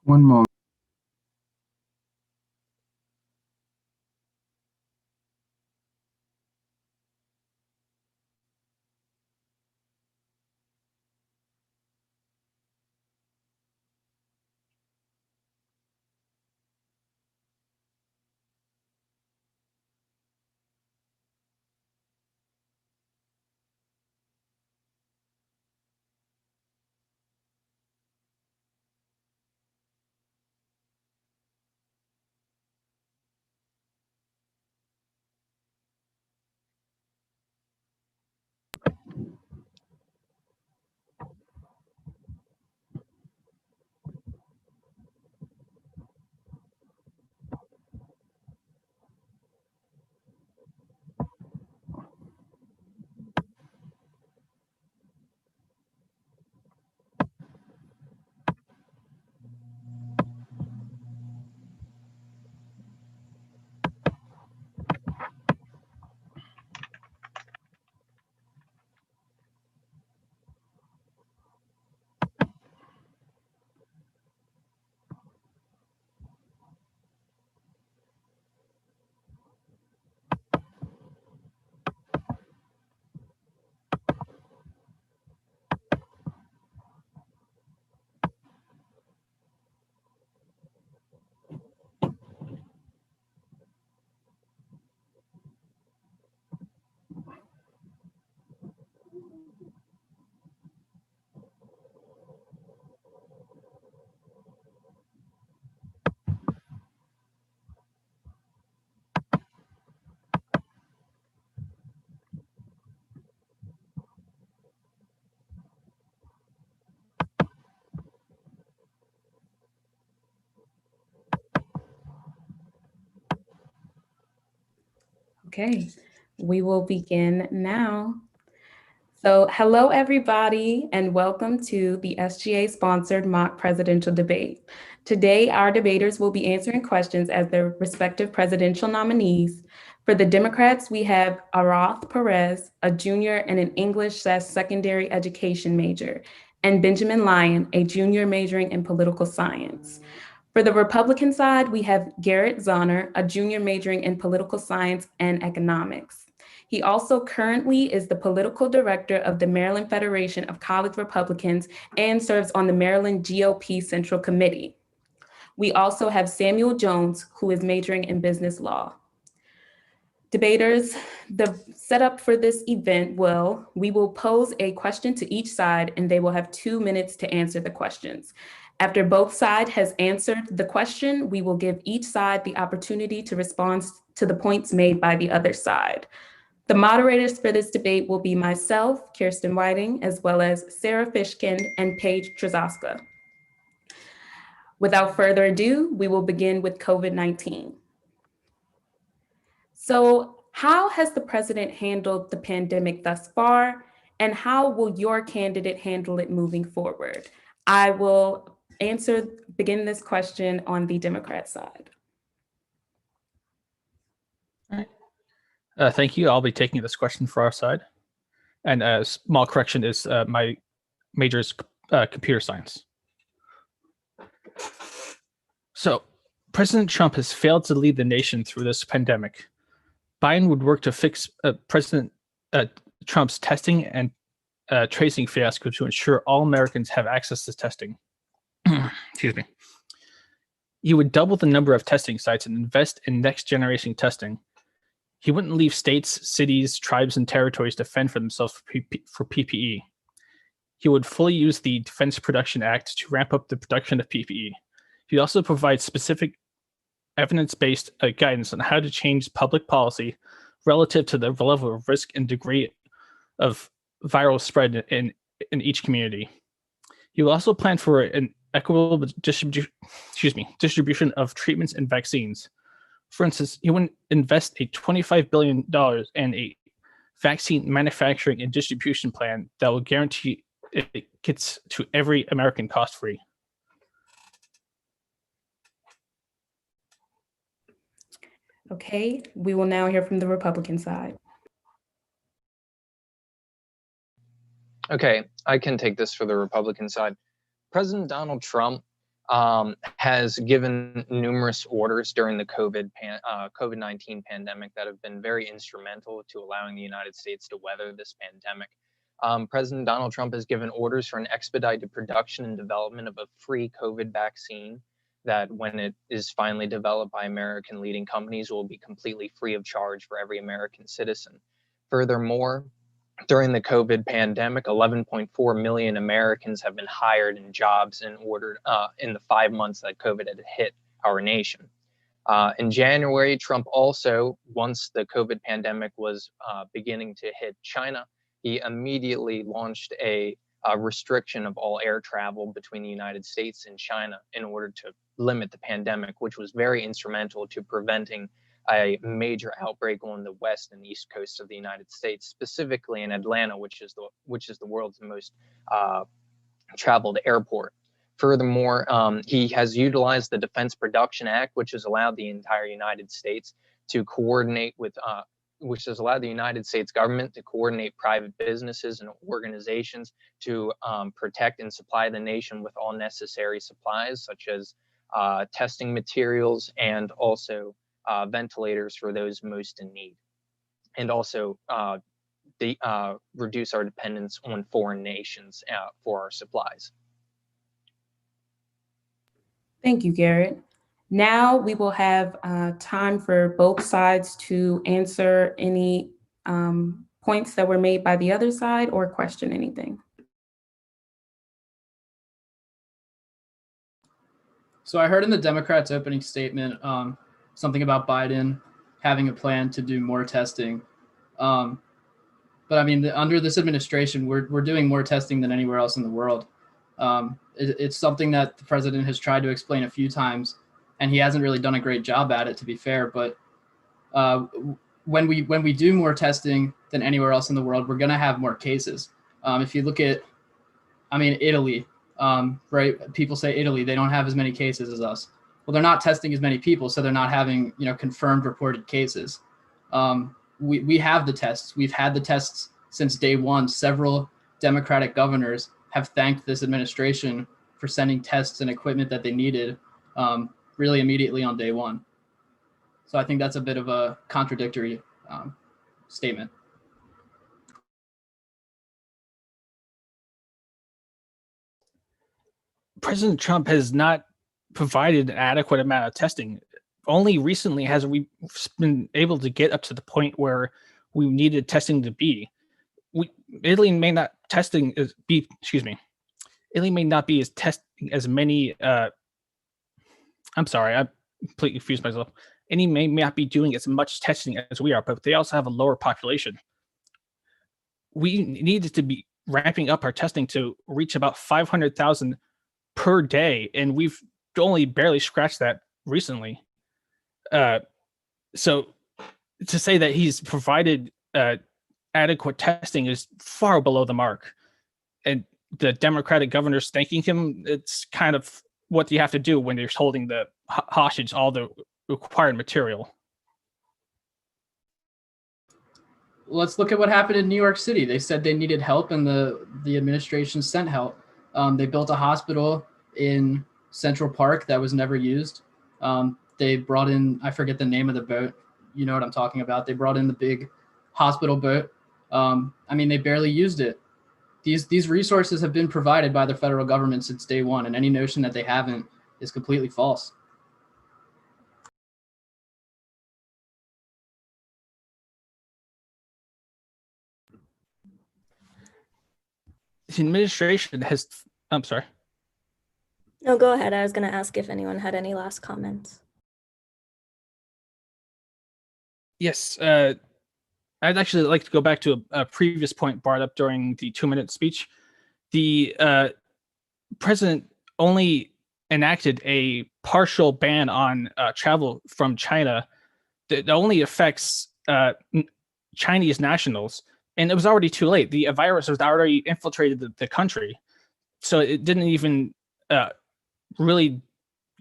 One moment. Okay, we will begin now. So hello, everybody, and welcome to the SGA-sponsored mock presidential debate. Today, our debaters will be answering questions as their respective presidential nominees. For the Democrats, we have Arath Perez, a junior and an English/secondary education major, and Benjamin Lyon, a junior majoring in political science. For the Republican side, we have Garrett Zahner, a junior majoring in political science and economics. He also currently is the political director of the Maryland Federation of College Republicans and serves on the Maryland GOP Central Committee. We also have Samuel Jones, who is majoring in business law. Debaters, the setup for this event we will pose a question to each side and they will have 2 minutes to answer the questions. After both sides has answered the question, we will give each side the opportunity to respond to the points made by the other side. The moderators for this debate will be myself, Kirsten Whiting, as well as Sarah Fishkin and Paige Trzaska. Without further ado, we will begin with COVID-19. So, how has the president handled the pandemic thus far, and how will your candidate handle it moving forward? I will begin this question on the Democrat side. All right. Thank you. I'll be taking this question for our side. And a small correction is my major is computer science. So President Trump has failed to lead the nation through this pandemic. Biden would work to fix President Trump's testing and tracing fiasco to ensure all Americans have access to testing. Excuse me. He would double the number of testing sites and invest in next generation testing. He wouldn't leave states, cities, tribes, and territories to fend for themselves for PPE. He would fully use the Defense Production Act to ramp up the production of PPE. He'd also provide specific evidence-based guidance on how to change public policy relative to the level of risk and degree of viral spread in each community. He will also plan for an equitable distribution of treatments and vaccines. For instance, he would invest a $25 billion in a vaccine manufacturing and distribution plan that will guarantee it gets to every American cost-free. Okay, we will now hear from the Republican side. Okay, I can take this for the Republican side. President Donald Trump has given numerous orders during the COVID-19 pandemic that have been very instrumental to allowing the United States to weather this pandemic. President Donald Trump has given orders for an expedited production and development of a free COVID vaccine that, when it is finally developed by American leading companies, will be completely free of charge for every American citizen. Furthermore, during the COVID pandemic, 11.4 million Americans have been hired in jobs in the 5 months that COVID had hit our nation. In January, Trump also, once the COVID pandemic was beginning to hit China, he immediately launched a restriction of all air travel between the United States and China in order to limit the pandemic, which was very instrumental to preventing a major outbreak on the west and east coast of the United States, specifically in Atlanta, which is the world's most traveled airport. Furthermore, he has utilized the Defense Production Act, which has allowed the entire United States to coordinate with, which has allowed the United States government to coordinate private businesses and organizations to protect and supply the nation with all necessary supplies, such as testing materials and also ventilators for those most in need, and also reduce our dependence on foreign nations for our supplies. Thank you, Garrett. Now we will have time for both sides to answer any points that were made by the other side or question anything. So I heard in the Democrats' opening statement something about Biden having a plan to do more testing. But I mean, under this administration, we're doing more testing than anywhere else in the world. It's something that the president has tried to explain a few times, and he hasn't really done a great job at it, to be fair. But when we do more testing than anywhere else in the world, we're going to have more cases. If you look at, I mean, Italy, right? People say Italy, they don't have as many cases as us. Well, they're not testing as many people, so they're not having, confirmed reported cases. We have the tests. We've had the tests since day one. Several Democratic governors have thanked this administration for sending tests and equipment that they needed really immediately on day one. So I think that's a bit of a contradictory statement. President Trump has not provided an adequate amount of testing. Only recently has we been able to get up to the point where we needed testing to be. Italy may not be as testing as many. I'm sorry, I completely confused myself. Italy may not be doing as much testing as we are, but they also have a lower population. We needed to be ramping up our testing to reach about 500,000 per day, and we've only barely scratched that recently. So to say that he's provided adequate testing is far below the mark. And the Democratic governors thanking him, it's kind of what you have to do when you're holding the hostage all the required material. Let's look at what happened in New York City. They said they needed help, and the administration sent help. They built a hospital in Central Park that was never used. They brought in, I forget the name of the boat. You know what I'm talking about. They brought in the big hospital boat. I mean, they barely used it. These resources have been provided by the federal government since day one, and any notion that they haven't is completely false. The administration has, I'm sorry. No, go ahead. I was going to ask if anyone had any last comments. Yes, I'd actually like to go back to a previous point brought up during the 2-minute speech. The president only enacted a partial ban on travel from China that only affects Chinese nationals, and it was already too late. The virus was already infiltrated the country, so it didn't even really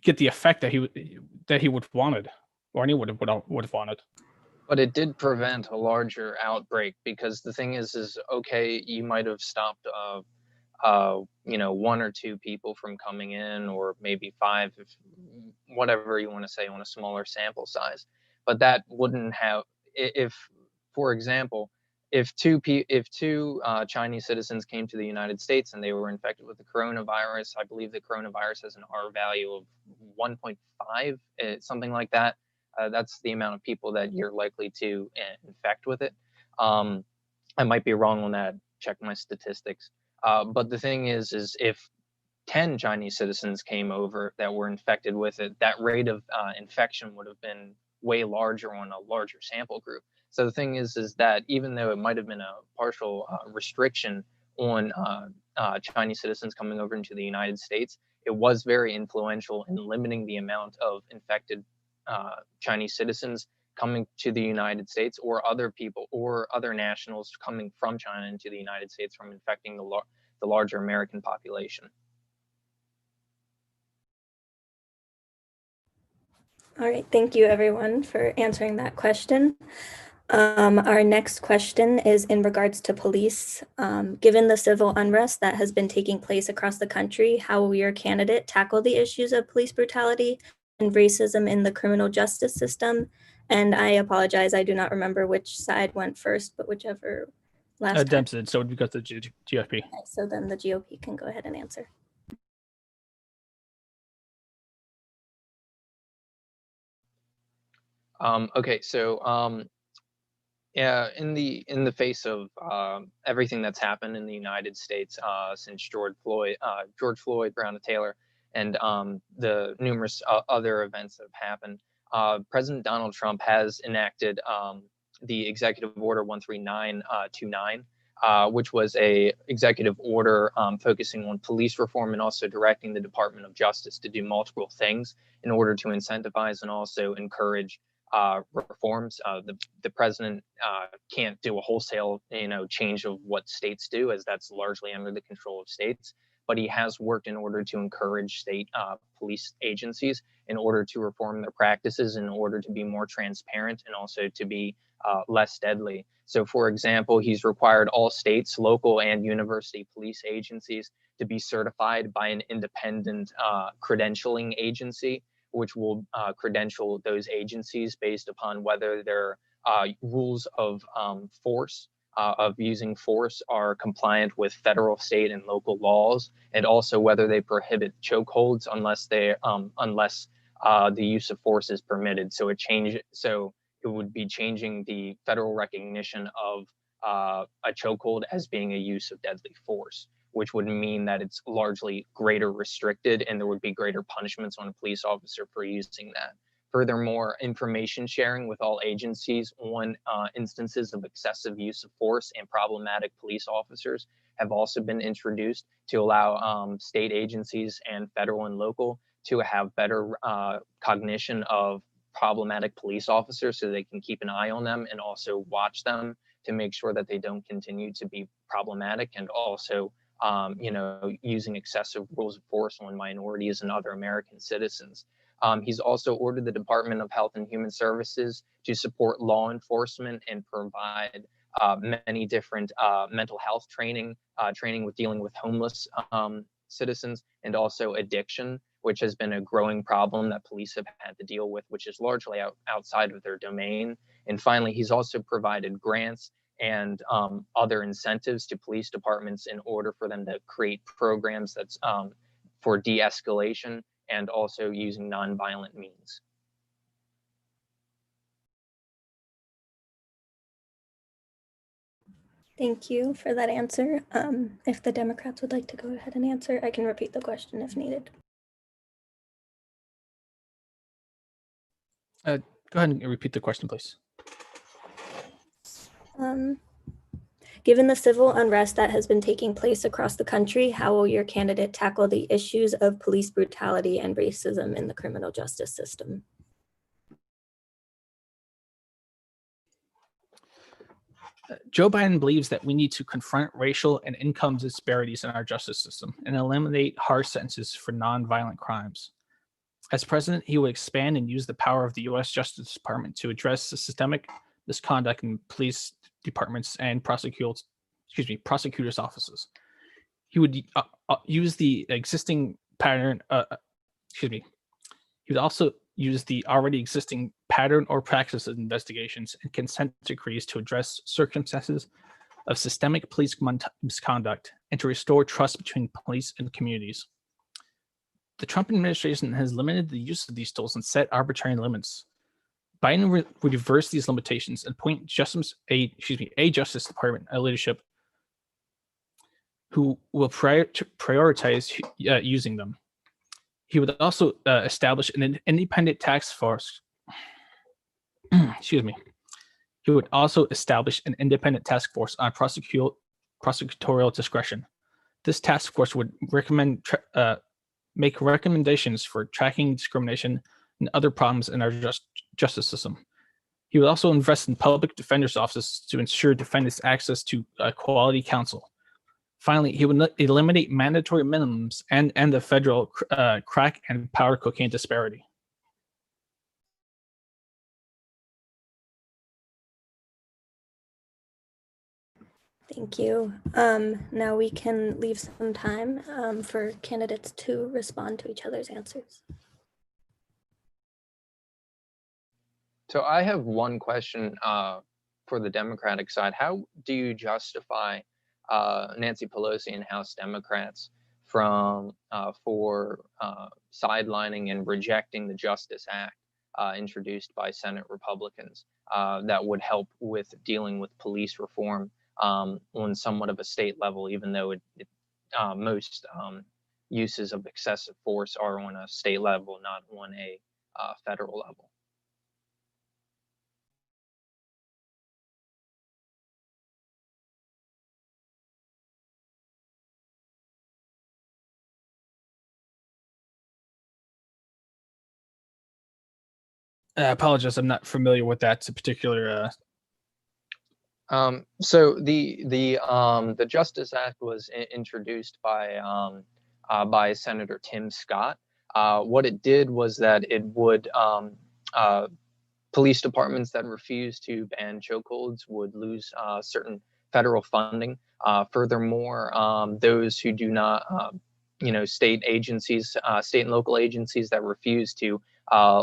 get the effect that he would have wanted, or anyone would have wanted. But it did prevent a larger outbreak, because the thing is okay, you might have stopped one or two people from coming in, or maybe five, if whatever you want to say, on a smaller sample size. But that wouldn't have, if, for example, if two Chinese citizens came to the United States and they were infected with the coronavirus, I believe the coronavirus has an R value of 1.5, something like that. That's the amount of people that you're likely to infect with it. I might be wrong on that. Check my statistics. But the thing is if 10 Chinese citizens came over that were infected with it, that rate of infection would have been way larger on a larger sample group. So the thing is that even though it might have been a partial restriction on Chinese citizens coming over into the United States, it was very influential in limiting the amount of infected Chinese citizens coming to the United States, or other people or other nationals coming from China into the United States, from infecting the larger American population. All right, thank you everyone for answering that question. Our next question is in regards to police. Given the civil unrest that has been taking place across the country, how will your candidate tackle the issues of police brutality and racism in the criminal justice system? And I apologize, I do not remember which side went first, but whichever last time. Dempsey, so we got the GOP. Okay, so then the GOP can go ahead and answer. Okay, so yeah, in the face of everything that's happened in the United States since George Floyd, Breonna Taylor, and the numerous other events that have happened, President Donald Trump has enacted the Executive Order 13929, which was a executive order focusing on police reform and also directing the Department of Justice to do multiple things in order to incentivize and also encourage reforms. The president can't do a wholesale, change of what states do, as that's largely under the control of states. But he has worked in order to encourage state police agencies in order to reform their practices, in order to be more transparent, and also to be less deadly. So, for example, he's required all states, local, and university police agencies to be certified by an independent credentialing agency, which will credential those agencies based upon whether their rules of force, of using force, are compliant with federal, state, and local laws, and also whether they prohibit chokeholds unless the use of force is permitted. So it would be changing the federal recognition of a chokehold as being a use of deadly force, which would mean that it's largely greater restricted and there would be greater punishments on a police officer for using that. Furthermore, information sharing with all agencies on instances of excessive use of force and problematic police officers have also been introduced to allow state agencies and federal and local to have better cognition of problematic police officers, so they can keep an eye on them and also watch them to make sure that they don't continue to be problematic, and also using excessive rules of force on minorities and other American citizens. He's also ordered the Department of Health and Human Services to support law enforcement and provide many different mental health training with dealing with homeless citizens, and also addiction, which has been a growing problem that police have had to deal with, which is largely outside of their domain. And finally, he's also provided grants and other incentives to police departments in order for them to create programs that's for de-escalation and also using nonviolent means. Thank you for that answer. If the Democrats would like to go ahead and answer, I can repeat the question if needed. Go ahead and repeat the question, please. Given the civil unrest that has been taking place across the country, how will your candidate tackle the issues of police brutality and racism in the criminal justice system? Joe Biden believes that we need to confront racial and income disparities in our justice system and eliminate harsh sentences for nonviolent crimes. As president, he will expand and use the power of the U.S. Justice Department to address the systemic misconduct in police departments and prosecutors' offices. He would use the existing pattern. He would also use the already existing pattern or practice of investigations and consent decrees to address circumstances of systemic police misconduct and to restore trust between police and communities. The Trump administration has limited the use of these tools and set arbitrary limits. Biden would reverse these limitations and appoint a Justice Department leadership who will prioritize using them. He would also establish an independent task force. He would also establish an independent task force on prosecutorial discretion. This task force would make recommendations for tracking discrimination and other problems in our justice system. He would also invest in public defenders' offices to ensure defendants' access to quality counsel. Finally, he would eliminate mandatory minimums and the federal crack and powder cocaine disparity. Thank you. Now we can leave some time for candidates to respond to each other's answers. So I have one question for the Democratic side. How do you justify Nancy Pelosi and House Democrats for sidelining and rejecting the Justice Act introduced by Senate Republicans that would help with dealing with police reform on somewhat of a state level, even though most uses of excessive force are on a state level, not on a federal level? I apologize, I'm not familiar with that particular. So the Justice Act was introduced by Senator Tim Scott. What it did was that it would police departments that refuse to ban chokeholds would lose certain federal funding. Furthermore, those who do not, state and local agencies that refuse to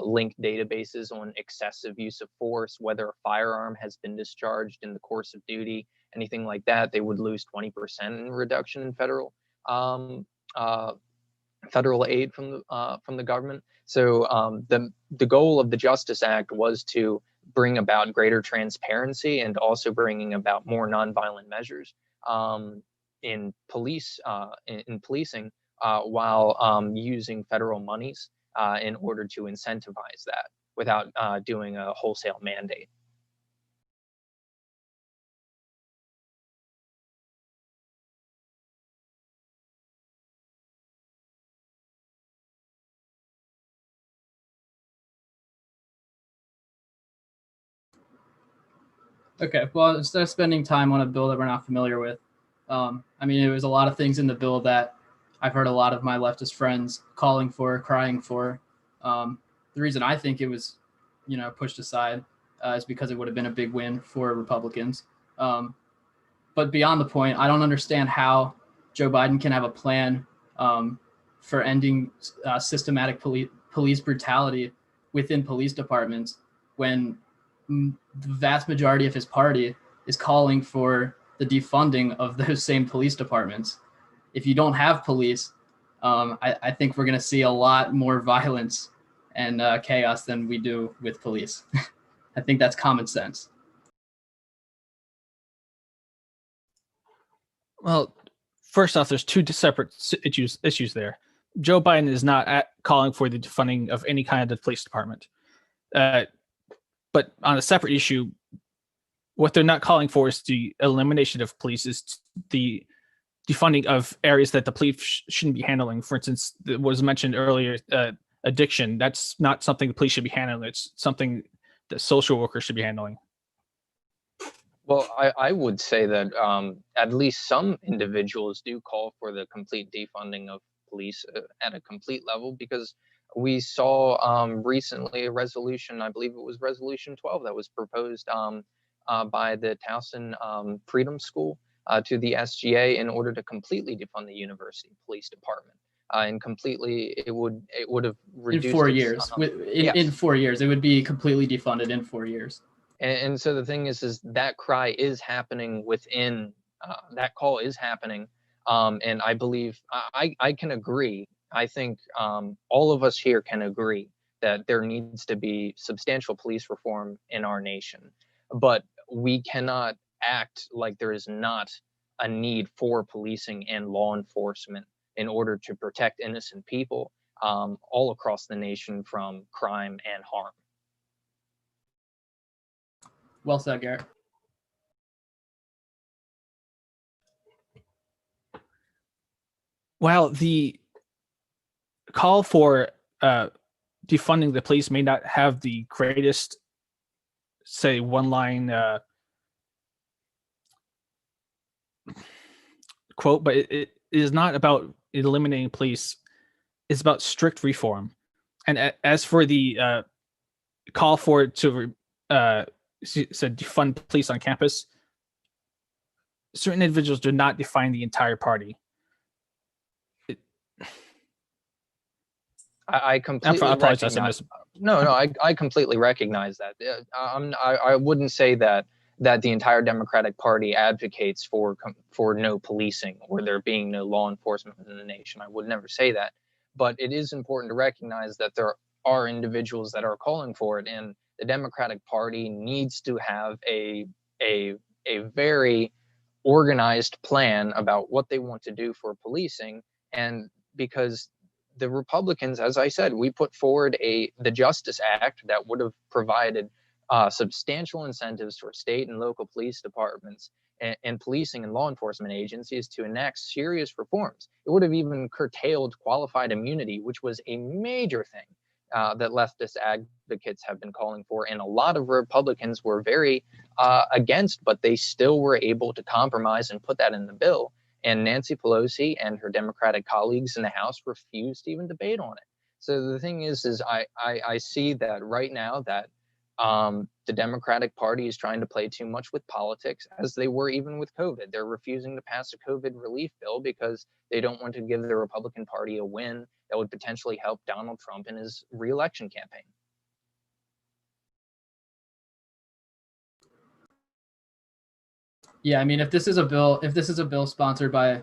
link databases on excessive use of force, whether a firearm has been discharged in the course of duty, anything like that, they would lose 20% in reduction in federal aid from the government. So the goal of the Justice Act was to bring about greater transparency and also bringing about more nonviolent measures in policing while using federal monies in order to incentivize that without doing a wholesale mandate. Okay, well, instead of spending time on a bill that we're not familiar with, there was a lot of things in the bill that I've heard a lot of my leftist friends calling for, crying for. The reason I think it was, pushed aside is because it would have been a big win for Republicans. But beyond the point, I don't understand how Joe Biden can have a plan for ending systematic police brutality within police departments when the vast majority of his party is calling for the defunding of those same police departments. If you don't have police, I think we're going to see a lot more violence and chaos than we do with police. I think that's common sense. Well, first off, there's two separate issues there. Joe Biden is not calling for the defunding of any kind of the police department. But on a separate issue, what they're not calling for is the elimination of police, is the defunding of areas that the police shouldn't be handling. For instance, it was mentioned earlier, addiction. That's not something the police should be handling. It's something that social workers should be handling. Well, I would say that at least some individuals do call for the complete defunding of police at a complete level, because we saw recently a resolution, I believe it was Resolution 12, that was proposed by the Towson Freedom School to the SGA in order to completely defund the university police department. And completely, it would have reduced in 4 years. In 4 years, it would be completely defunded in 4 years. And so the thing is that cry is happening within, that call is happening. And I believe, I can agree. I think all of us here can agree that there needs to be substantial police reform in our nation. But we cannot act like there is not a need for policing and law enforcement in order to protect innocent people all across the nation from crime and harm. Well said, Garrett. While the call for defunding the police may not have the greatest, say, one-line quote, but it is not about eliminating police. It's about strict reform. And as for the call for it to defund police on campus, certain individuals do not define the entire party. I completely recognize. No, I completely recognize that. I wouldn't say that the entire Democratic Party advocates for no policing or there being no law enforcement in the nation. I would never say that, but it is important to recognize that there are individuals that are calling for it, and the Democratic Party needs to have a very organized plan about what they want to do for policing. And because the Republicans, as I said, we put forward the Justice Act that would have provided substantial incentives for state and local police departments and policing and law enforcement agencies to enact serious reforms. It would have even curtailed qualified immunity, which was a major thing that leftist advocates have been calling for. And a lot of Republicans were very against, but they still were able to compromise and put that in the bill. And Nancy Pelosi and her Democratic colleagues in the House refused to even debate on it. So the thing is I see that right now that the Democratic Party is trying to play too much with politics, as they were even with COVID. They're refusing to pass a COVID relief bill because they don't want to give the Republican Party a win that would potentially help Donald Trump in his re-election campaign. Yeah, I mean, if this is a bill sponsored by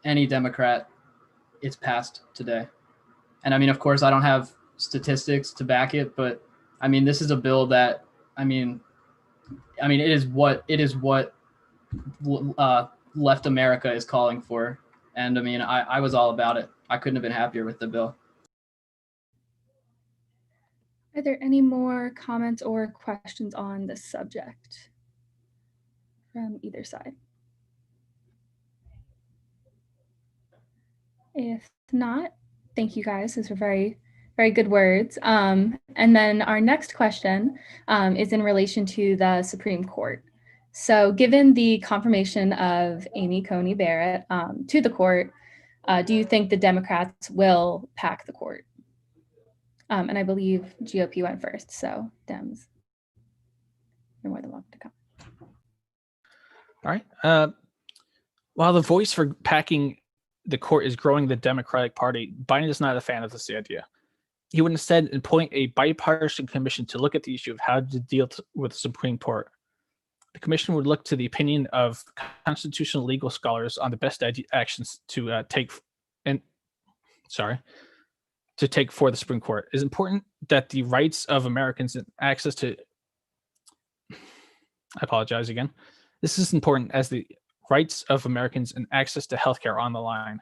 any Democrat, it's passed today. And I mean, of course, I don't have statistics to back it, but I mean, this is a bill that, I mean, it is what left America is calling for. And I mean, I was all about it. I couldn't have been happier with the bill. Are there any more comments or questions on this subject from either side? If not, thank you guys. Those were very, very good words. And then our next question is in relation to the Supreme Court. So given the confirmation of Amy Coney Barrett to the court, do you think the Democrats will pack the court? And I believe GOP went first, so Dems, you're more than welcome to come. All right. While the voice for packing the court is growing the Democratic Party, Biden is not a fan of this idea. He would instead appoint a bipartisan commission to look at the issue of how to deal with the Supreme Court. The commission would look to the opinion of constitutional legal scholars on the best actions to take for the Supreme Court. It is important that the rights of Americans and access to This is important as the rights of Americans and access to healthcare are on the line.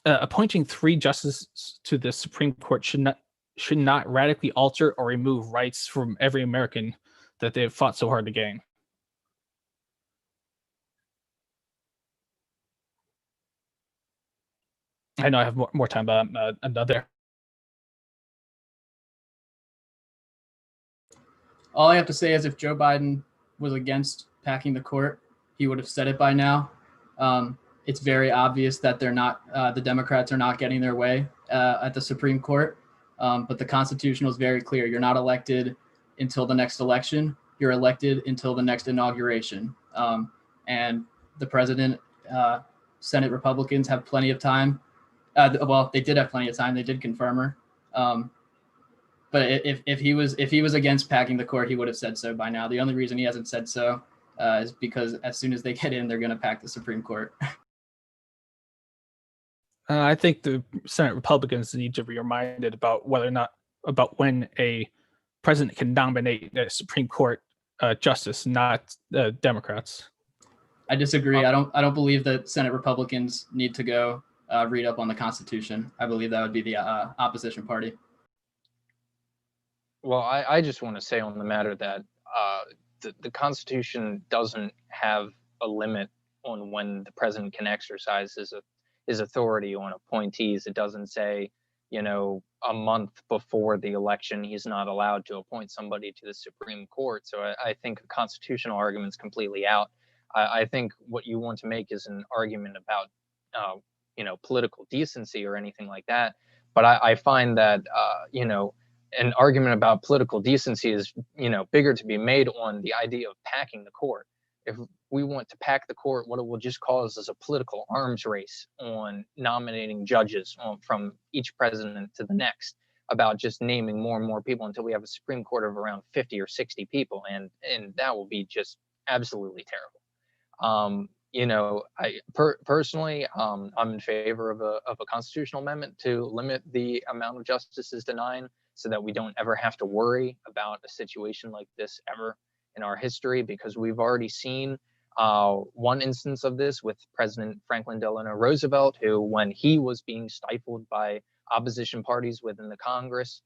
Appointing 3 justices to the Supreme Court should not radically alter or remove rights from every American that they have fought so hard to gain. I know I have more time, but I'm not there. All I have to say is if Joe Biden was against packing the court, he would have said it by now. It's very obvious that they're not, the Democrats are not getting their way at the Supreme Court. But the Constitution is very clear. You're not elected until the next election. you're elected until the next inauguration. And the president, Senate Republicans have plenty of time. Well, they did have plenty of time. They did confirm her. But if he was against packing the court, he would have said so by now. The only reason he hasn't said so is because as soon as they get in, they're going to pack the Supreme Court. I think the Senate Republicans need to be reminded about about when a president can nominate a Supreme Court justice, not Democrats. I disagree. I don't believe that Senate Republicans need to go read up on the Constitution. I believe that would be the opposition party. Well, I just want to say on the matter that the Constitution doesn't have a limit on when the president can exercise his authority on appointees. It doesn't say, a month before the election, he's not allowed to appoint somebody to the Supreme Court. So I think the constitutional argument's completely out. I think what you want to make is an argument about, political decency or anything like that. But I find that, an argument about political decency is, bigger to be made on the idea of packing the court. If we want to pack the court, what it will just cause is a political arms race on nominating judges from each president to the next, about just naming more and more people until we have a Supreme Court of around 50 or 60 people. And that will be just absolutely terrible. Personally, I'm in favor of a constitutional amendment to limit the amount of justices to 9, so that we don't ever have to worry about a situation like this ever in our history, because we've already seen one instance of this with President Franklin Delano Roosevelt, who, when he was being stifled by opposition parties within the Congress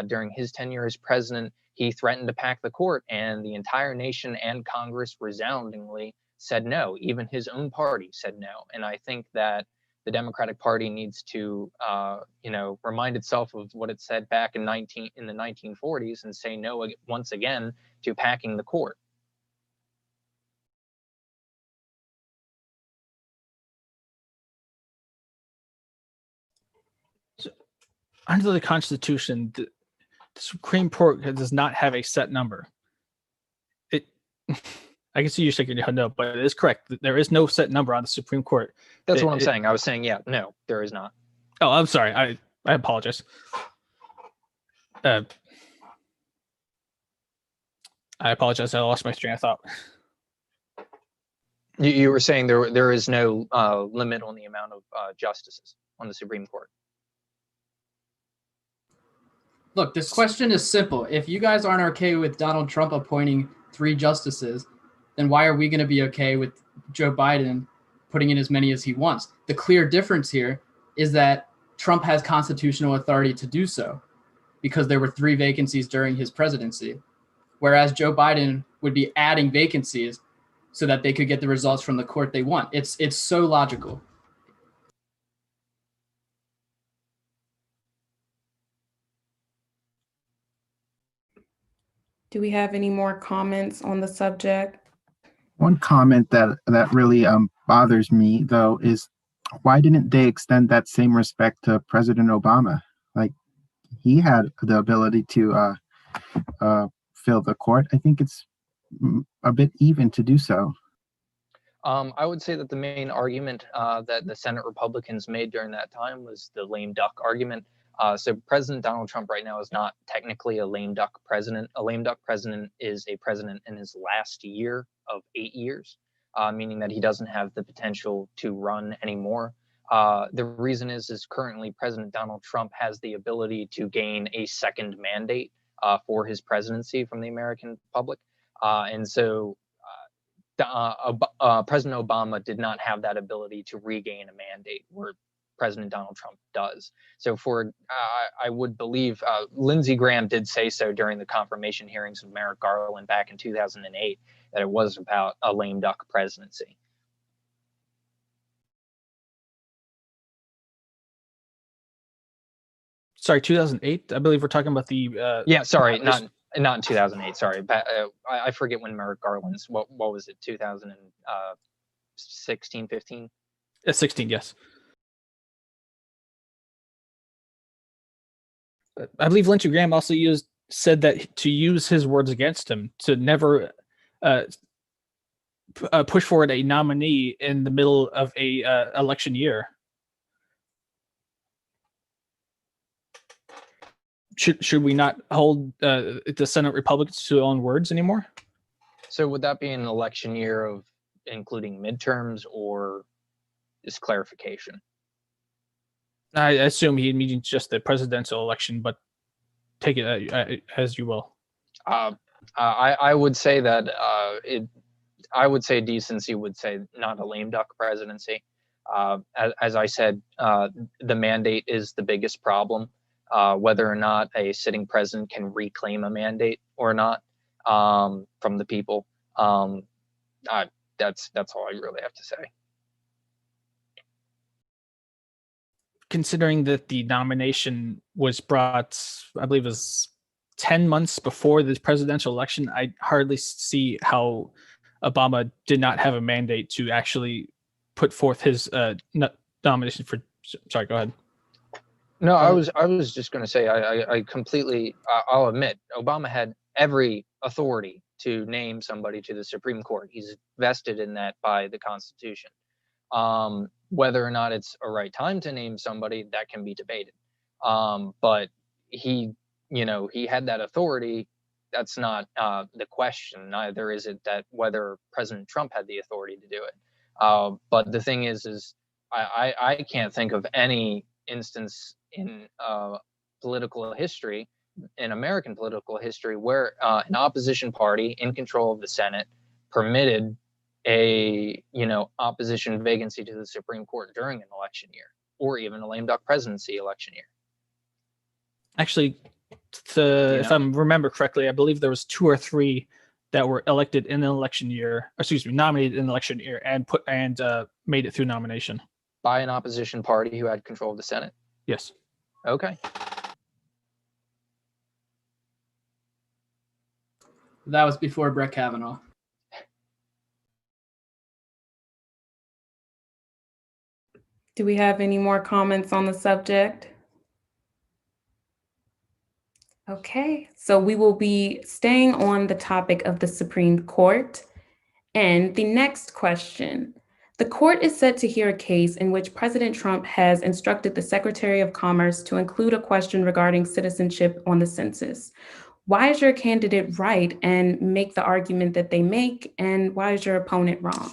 during his tenure as president, he threatened to pack the court, and the entire nation and Congress resoundingly said no. Even his own party said no. And I think that the Democratic Party needs to, remind itself of what it said back in the 1940s and say no once again to packing the court. So, under the Constitution, the Supreme Court does not have a set number. I can see you shaking your head no, but it is correct. There is no set number on the Supreme Court. That's what I'm saying. I was saying, yeah, no, there is not. Oh, I'm sorry. I apologize. I apologize. I lost my train of thought. You were saying there is no limit on the amount of justices on the Supreme Court. Look, this question is simple. If you guys aren't okay with Donald Trump appointing 3 justices, then why are we going to be okay with Joe Biden putting in as many as he wants? The clear difference here is that Trump has constitutional authority to do so because there were 3 vacancies during his presidency, whereas Joe Biden would be adding vacancies so that they could get the results from the court they want. It's so logical. Do we have any more comments on the subject? One comment that really bothers me, though, is why didn't they extend that same respect to President Obama? Like, he had the ability to fill the court. I think it's a bit even to do so. I would say that the main argument that the Senate Republicans made during that time was the lame duck argument. So President Donald Trump right now is not technically a lame duck president. A lame duck president is a president in his last year of 8 years, meaning that he doesn't have the potential to run anymore. The reason is currently President Donald Trump has the ability to gain a second mandate for his presidency from the American public. And so President Obama did not have that ability to regain a mandate, where President Donald Trump does. So I would believe Lindsey Graham did say so during the confirmation hearings of Merrick Garland back in 2008, that it was about a lame duck presidency. Sorry, 2008. I believe we're talking about the. Yeah, sorry, not in 2008. Sorry, but I forget when Merrick Garland's. What was it? 2016, 15. 16, yes. I believe Lindsey Graham also used said that to use his words against him, to never push forward a nominee in the middle of a election year. Should we not hold the Senate Republicans to their own words anymore? So would that be an election year of including midterms, or is clarification? I assume he means just the presidential election, but take it as you will. I would say that I would say decency would say not a lame duck presidency. As I said, the mandate is the biggest problem. Whether or not a sitting president can reclaim a mandate or not from the people. That's all I really have to say. Considering that the nomination was brought, I believe it was 10 months before the presidential election, I hardly see how Obama did not have a mandate to actually put forth his nomination for. Sorry, go ahead. No, I was just going to say I completely. I'll admit Obama had every authority to name somebody to the Supreme Court. He's vested in that by the Constitution. Whether or not it's a right time to name somebody, that can be debated. But he had that authority. That's not the question. Neither is it that whether President Trump had the authority to do it. But the thing is I can't think of any instance in political history, in American political history, where an opposition party in control of the Senate permitted a opposition vacancy to the Supreme Court during an election year, or even a lame duck presidency election year. Actually, if I remember correctly, I believe there was 2 or 3 that were elected in an election year. Nominated in an election year and made it through nomination by an opposition party who had control of the Senate. Yes. Okay. That was before Brett Kavanaugh. Do we have any more comments on the subject? Okay, so we will be staying on the topic of the Supreme Court. And the next question. The court is set to hear a case in which President Trump has instructed the Secretary of Commerce to include a question regarding citizenship on the census. Why is your candidate right and make the argument that they make, and why is your opponent wrong?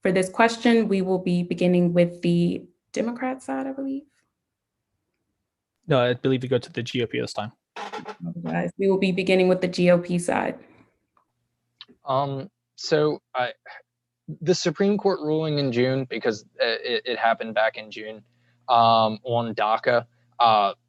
For this question, we will be beginning with the Democrat side, I believe. No, I believe we go to the GOP this time. Guys, we will be beginning with the GOP side. So the Supreme Court ruling in June, because it happened back in June, on DACA,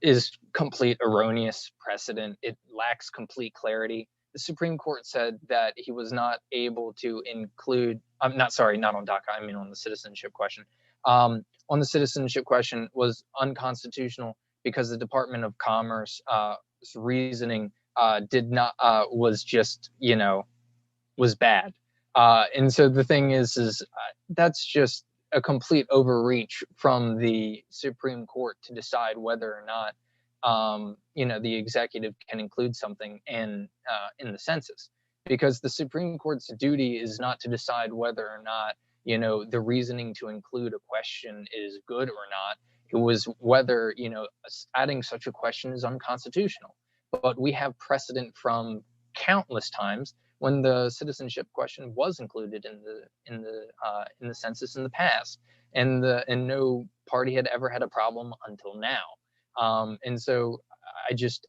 is complete erroneous precedent. It lacks complete clarity. The Supreme Court said that he was not able to include, not on DACA, I mean on the citizenship question. On the citizenship question was unconstitutional because the Department of Commerce reasoning was bad. And so the thing is that's just a complete overreach from the Supreme Court to decide whether or not the executive can include something in the census, because the Supreme Court's duty is not to decide whether or not the reasoning to include a question is good or not. It was whether adding such a question is unconstitutional. But we have precedent from countless times when the citizenship question was included in the census in the past, and no party had ever had a problem until now. And so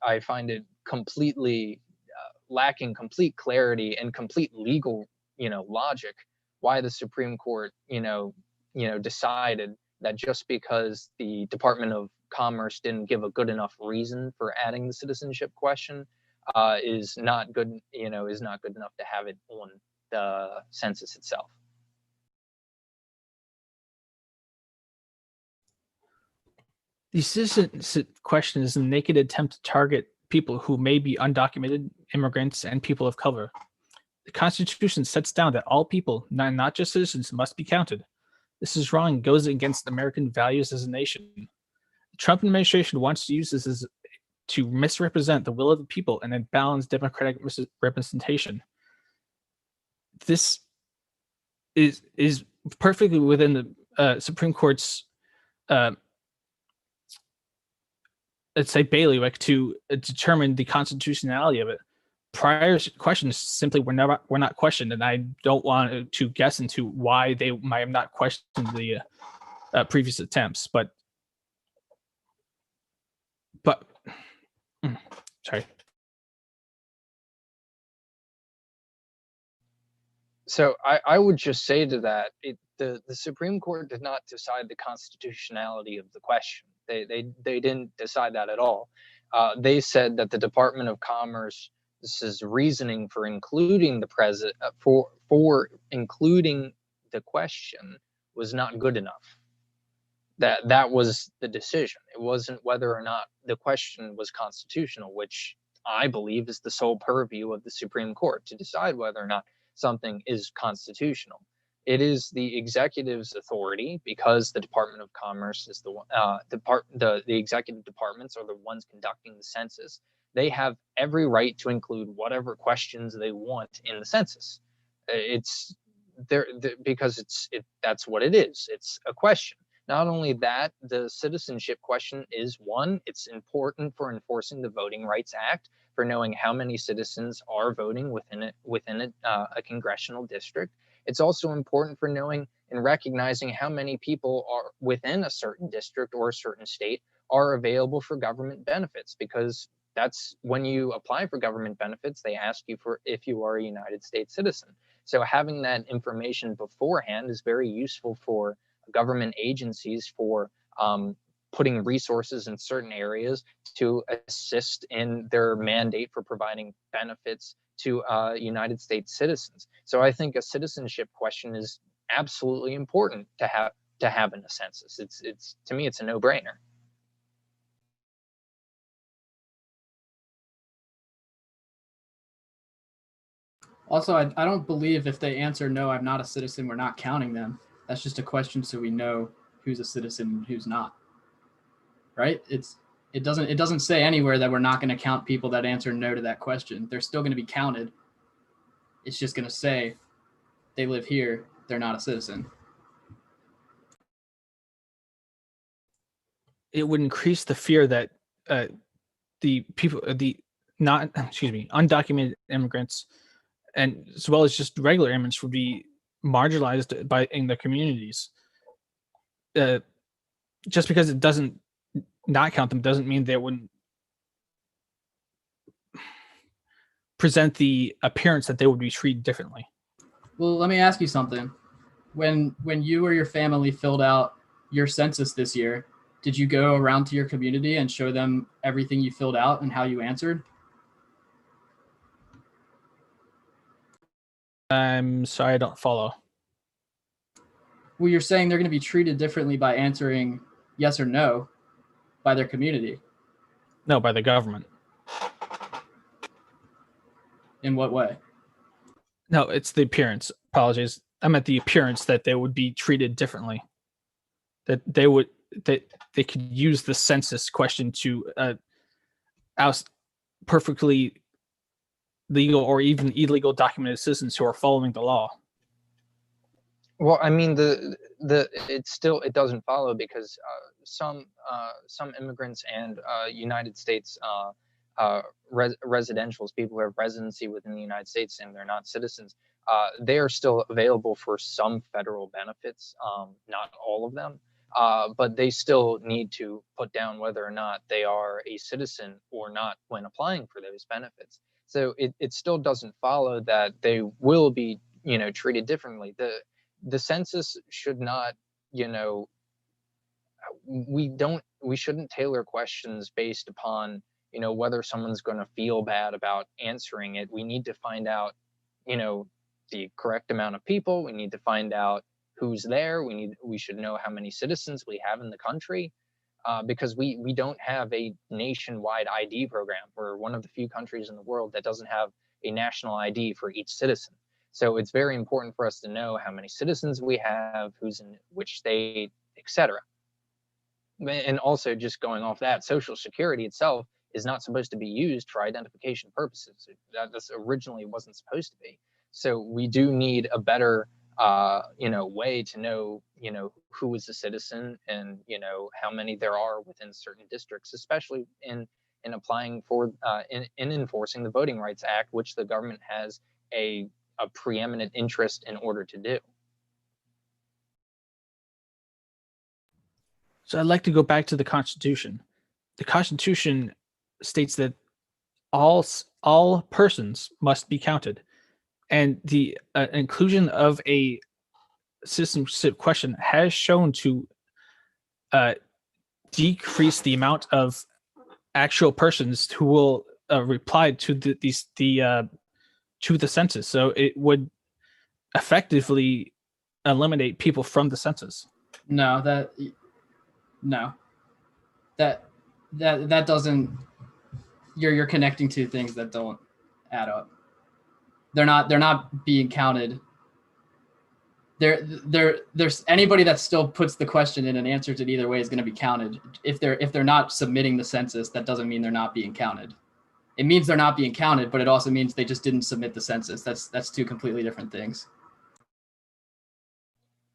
I find it completely lacking complete clarity and complete legal logic why the Supreme Court decided that just because the Department of Commerce didn't give a good enough reason for adding the citizenship question is not good enough to have it on the census itself. The citizenship question is a naked attempt to target people who may be undocumented immigrants and people of color. The Constitution sets down that all people, not just citizens, must be counted. This is wrong and goes against American values as a nation. The Trump administration wants to use this as to misrepresent the will of the people and imbalance democratic representation. This is perfectly within the Supreme Court's let's say bailiwick to determine the constitutionality of it. Prior questions simply were not questioned, and I don't want to guess into why they might have not questioned the previous attempts. But sorry. So I would just say to that, the Supreme Court did not decide the constitutionality of the question. They didn't decide that at all. They said that the Department of Commerce, this is reasoning for including the president for including the question, was not good enough. That was the decision. It wasn't whether or not the question was constitutional, which I believe is the sole purview of the Supreme Court to decide whether or not something is constitutional. It is the executive's authority, because the Department of Commerce is the executive departments are the ones conducting the census. They have every right to include whatever questions they want in the census. It's there because that's what it is. It's a question. Not only that, the citizenship question is one, it's important for enforcing the Voting Rights Act, for knowing how many citizens are voting within a congressional district. It's also important for knowing and recognizing how many people are within a certain district or a certain state are available for government benefits, because that's when you apply for government benefits, they ask you for if you are a United States citizen. So having that information beforehand is very useful for government agencies for putting resources in certain areas to assist in their mandate for providing benefits to United States citizens. So I think a citizenship question is absolutely important to have in a census. It's to me, it's a no-brainer. Also, I don't believe if they answer no, I'm not a citizen, we're not counting them. That's just a question so we know who's a citizen and who's not. Right? It doesn't say anywhere that we're not going to count people that answer no to that question. They're still going to be counted. It's just going to say they live here, they're not a citizen. It would increase the fear that the people, undocumented immigrants, and as well as just regular immigrants, would be marginalized in their communities. Just because it doesn't not count them doesn't mean they wouldn't present the appearance that they would be treated differently. Well, let me ask you something. When you or your family filled out your census this year, did you go around to your community and show them everything you filled out and how you answered? I'm sorry, I don't follow. Well, you're saying they're going to be treated differently by answering yes or no by their community. No, by the government. In what way? No, it's the appearance. Apologies. I meant the appearance that they would be treated differently. That they could use the census question to oust perfectly legal or even illegal documented citizens who are following the law. Well, I mean, it doesn't follow, because some immigrants and United States residentials, people who have residency within the United States and they're not citizens, they are still available for some federal benefits, not all of them, but they still need to put down whether or not they are a citizen or not when applying for those benefits. So it still doesn't follow that they will be, treated differently. The census should not, we shouldn't tailor questions based upon, whether someone's going to feel bad about answering it. We need to find out, the correct amount of people. We need to find out who's there. We should know how many citizens we have in the country, because we don't have a nationwide ID program. We're one of the few countries in the world that doesn't have a national ID for each citizen. So it's very important for us to know how many citizens we have, who's in which state, etc. And also, just going off that, Social Security itself is not supposed to be used for identification purposes. That's originally wasn't supposed to be. So we do need a better way to know, who is a citizen and, how many there are within certain districts, especially in applying for, in enforcing the Voting Rights Act, which the government has a preeminent interest in order to do. So I'd like to go back to the Constitution. The Constitution states that all persons must be counted, and the inclusion of a citizenship question has shown to decrease the amount of actual persons who will reply to the census. So it would effectively eliminate people from the census. No, that doesn't. You're connecting two things that don't add up. They're not being counted. There's anybody that still puts the question in and answers it either way is going to be counted. If they're not submitting the census, that doesn't mean they're not being counted. It means they're not being counted, but it also means they just didn't submit the census. That's two completely different things.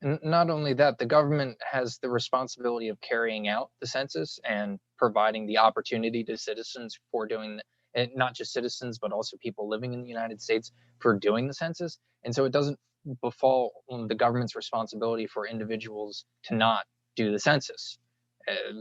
And not only that, the government has the responsibility of carrying out the census and providing the opportunity to citizens for doing, and not just citizens, but also people living in the United States for doing the census. And so it doesn't befall the government's responsibility for individuals to not do the census,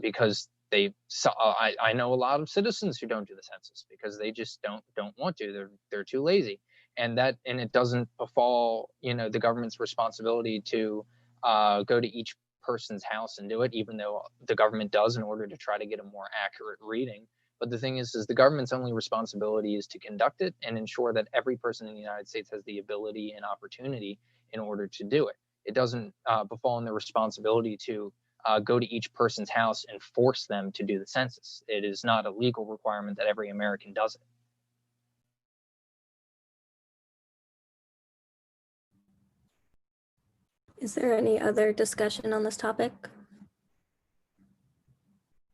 because I know a lot of citizens who don't do the census because they just don't want to. They're too lazy. And it doesn't befall the government's responsibility to go to each person's house and do it, even though the government does in order to try to get a more accurate reading. But the thing is the government's only responsibility is to conduct it and ensure that every person in the United States has the ability and opportunity in order to do it. It doesn't befall on the responsibility to go to each person's house and force them to do the census. It is not a legal requirement that every American does it. Is there any other discussion on this topic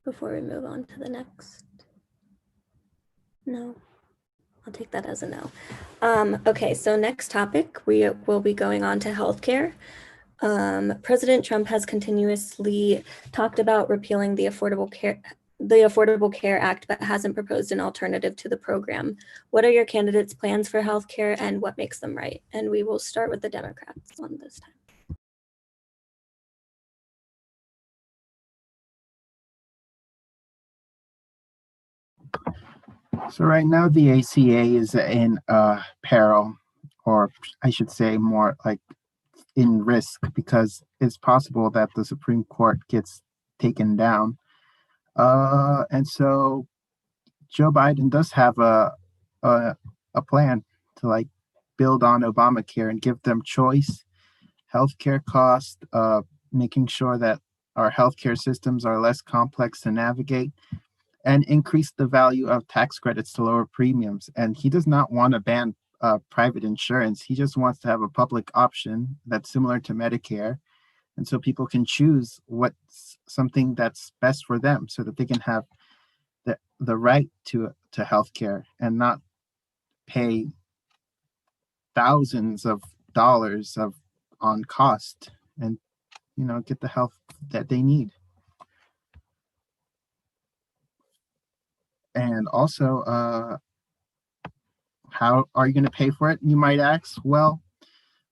before we move on to the next? No, I'll take that as a no. Okay, so next topic, we will be going on to healthcare. President Trump has continuously talked about repealing the Affordable Care Act, but hasn't proposed an alternative to the program. What are your candidates' plans for healthcare and what makes them right? And we will start with the Democrats on this time. So right now the ACA is in peril, or I should say more like in risk, because it's possible that the Supreme Court gets taken down. And so Joe Biden does have a plan to like build on Obamacare and give them choice, healthcare cost, making sure that our healthcare systems are less complex to navigate, and increase the value of tax credits to lower premiums. And he does not want to ban private insurance. He just wants to have a public option that's similar to Medicare. And so people can choose what's something that's best for them so that they can have the right to healthcare and not pay thousands of dollars on cost and, get the health that they need. And also, how are you going to pay for it? You might ask. Well,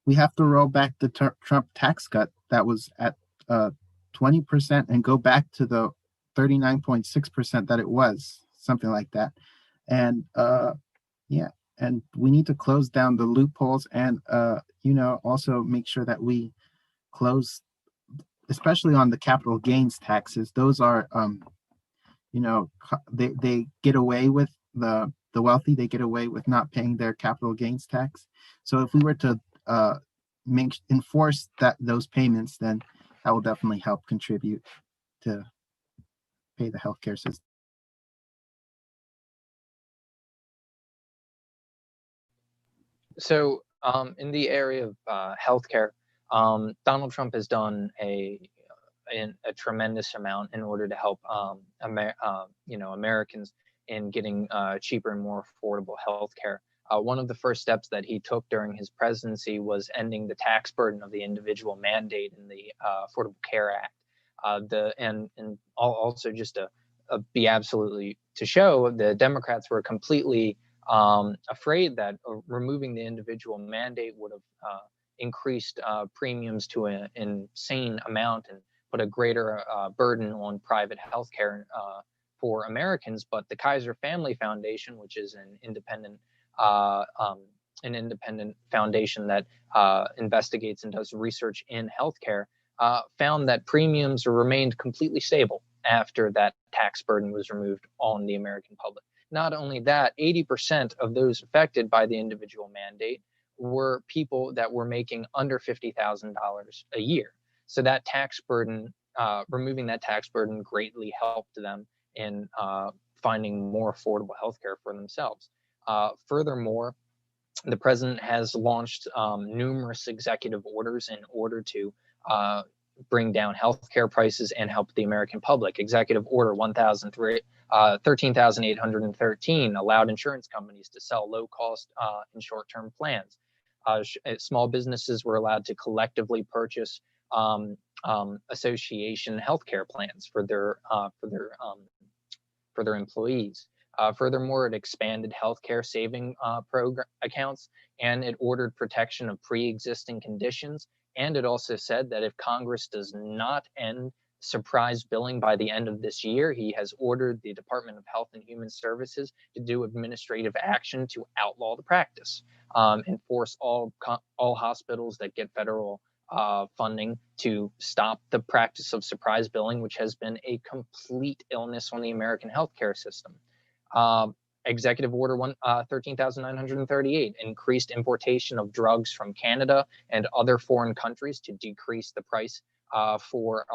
we have to roll back the Trump tax cut that was at 20% and go back to the 39.6% that it was, something like that. And and we need to close down the loopholes and also make sure that we close, especially on the capital gains taxes. Those are they get away with the wealthy, they get away with not paying their capital gains tax. So if we were to enforce those payments, then that will definitely help contribute to pay the healthcare system. So in the area of healthcare, Donald Trump has done a tremendous amount in order to help Americans in getting cheaper and more affordable health care. One of the first steps that he took during his presidency was ending the tax burden of the individual mandate in the Affordable Care Act. Also just to be absolutely to show the Democrats were completely afraid that removing the individual mandate would have increased premiums to an insane amount and put a greater burden on private health care for Americans. But the Kaiser Family Foundation, which is an independent foundation that investigates and does research in healthcare, found that premiums remained completely stable after that tax burden was removed on the American public. Not only that, 80% of those affected by the individual mandate were people that were making under $50,000 a year. So that tax burden, removing that tax burden greatly helped them in finding more affordable healthcare for themselves. Furthermore, the president has launched numerous executive orders in order to bring down healthcare prices and help the American public. Executive Order 13,813 allowed insurance companies to sell low-cost and short-term plans. Small businesses were allowed to collectively purchase association healthcare plans for their employees. Furthermore, it expanded healthcare saving program accounts, and it ordered protection of pre-existing conditions. And it also said that if Congress does not end surprise billing by the end of this year, he has ordered the Department of Health and Human Services to do administrative action to outlaw the practice and force all hospitals that get federal funding to stop the practice of surprise billing, which has been a complete illness on the American healthcare system. Executive Order 13,938 increased importation of drugs from Canada and other foreign countries to decrease the price for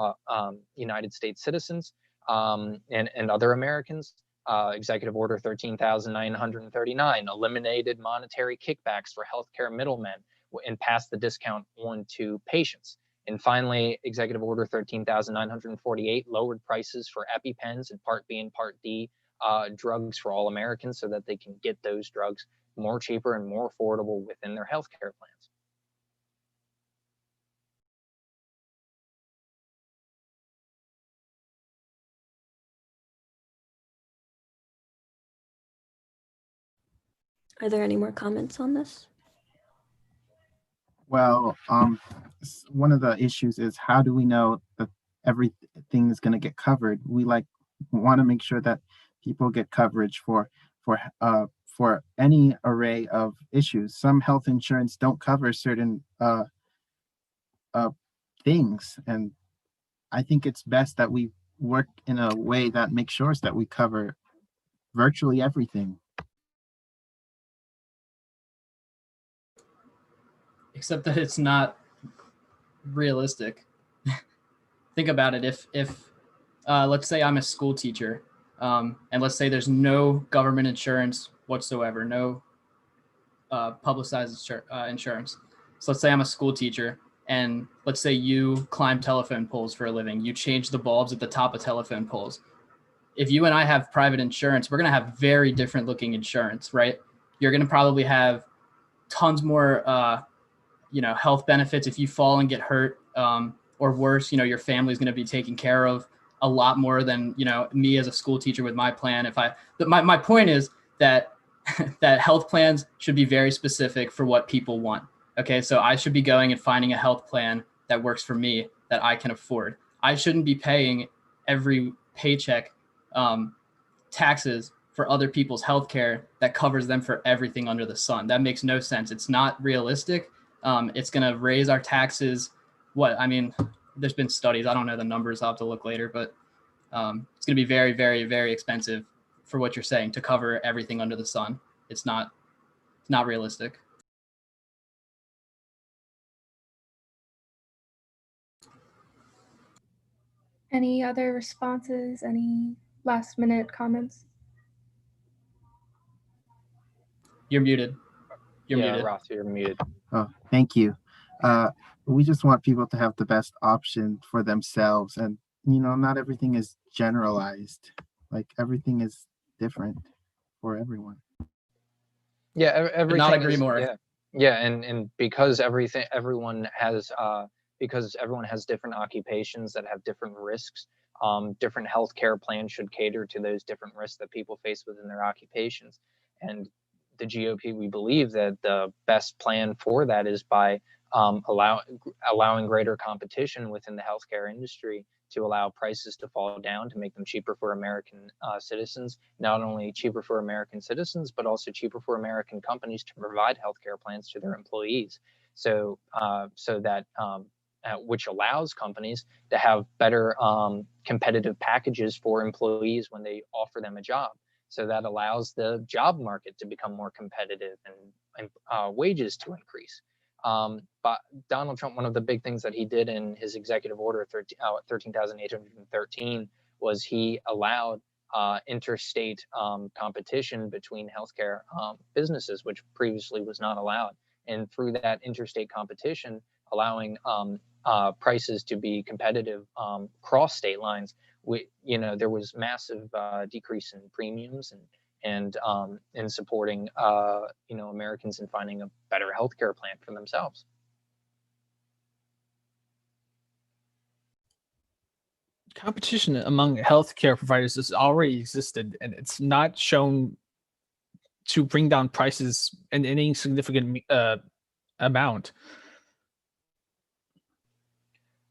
United States citizens and other Americans. Executive Order 13,939 eliminated monetary kickbacks for healthcare middlemen and passed the discount on to patients. And finally, Executive Order 13,948 lowered prices for EpiPens and Part B and Part D drugs for all Americans so that they can get those drugs more cheaper and more affordable within their healthcare plans. Are there any more comments on this? Well, one of the issues is how do we know that everything is going to get covered? We want to make sure that people get coverage for any array of issues. Some health insurance don't cover certain things, and I think it's best that we work in a way that makes sure that we cover virtually everything. Except that it's not realistic. Think about it. If let's say I'm a school teacher, and let's say there's no government insurance whatsoever, no publicized insurance. So let's say I'm a school teacher, and let's say you climb telephone poles for a living. You change the bulbs at the top of telephone poles. If you and I have private insurance, we're going to have very different looking insurance, right? You're going to probably have tons more health benefits if you fall and get hurt, or worse, your family's going to be taken care of a lot more than, me as a school teacher with my plan. My point is that that health plans should be very specific for what people want. Okay. So I should be going and finding a health plan that works for me, that I can afford. I shouldn't be paying every paycheck taxes for other people's healthcare that covers them for everything under the sun. That makes no sense. It's not realistic. It's going to raise our taxes. There's been studies. I don't know the numbers. I'll have to look later, but it's going to be very, very, very expensive for what you're saying to cover everything under the sun. It's not realistic. Any other responses? Any last minute comments? You're muted. You're muted. Ross, you're muted. Oh, thank you. We just want people to have the best option for themselves, and not everything is generalized. Like everything is different for everyone. Yeah, Could not agree more. Yeah, and because everyone has different occupations that have different risks, different healthcare plans should cater to those different risks that people face within their occupations. And the GOP, we believe that the best plan for that is by allowing greater competition within the healthcare industry to allow prices to fall down, to make them cheaper for American citizens, not only cheaper for American citizens, but also cheaper for American companies to provide healthcare plans to their employees. So, which allows companies to have better competitive packages for employees when they offer them a job. So that allows the job market to become more competitive and wages to increase. But Donald Trump, one of the big things that he did in his executive order 13,813 was he allowed interstate competition between healthcare businesses, which previously was not allowed. And through that interstate competition, allowing prices to be competitive cross state lines, there was massive decrease in premiums and in supporting Americans in finding a better healthcare plan for themselves. Competition among healthcare providers has already existed, and it's not shown to bring down prices in any significant amount.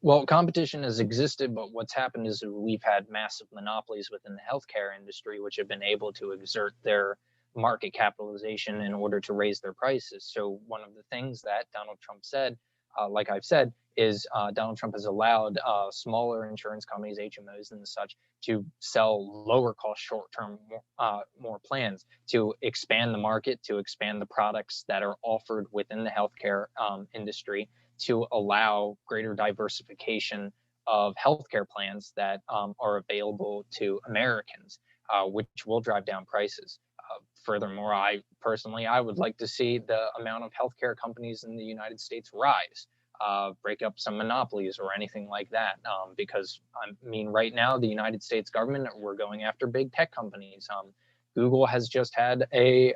Well, competition has existed, but what's happened is we've had massive monopolies within the healthcare industry, which have been able to exert their market capitalization in order to raise their prices. So one of the things that Donald Trump said, like I've said, is Donald Trump has allowed smaller insurance companies, HMOs and such, to sell lower cost short-term more plans, to expand the market, to expand the products that are offered within the healthcare industry, to allow greater diversification of healthcare plans that are available to Americans, which will drive down prices. Furthermore, I would like to see the amount of healthcare companies in the United States rise, break up some monopolies or anything like that. Because right now, the United States government, we're going after big tech companies. Google has just had a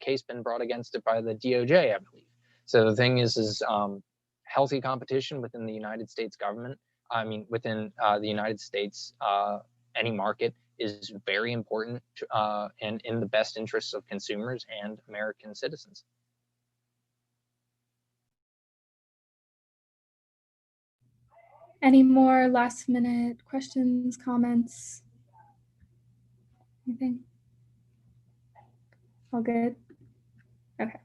case been brought against it by the DOJ, I believe. So the thing is healthy competition within the United States government. Within the United States, any market is very important and in the best interests of consumers and American citizens. Any more last minute questions, comments? Anything? All good? Okay.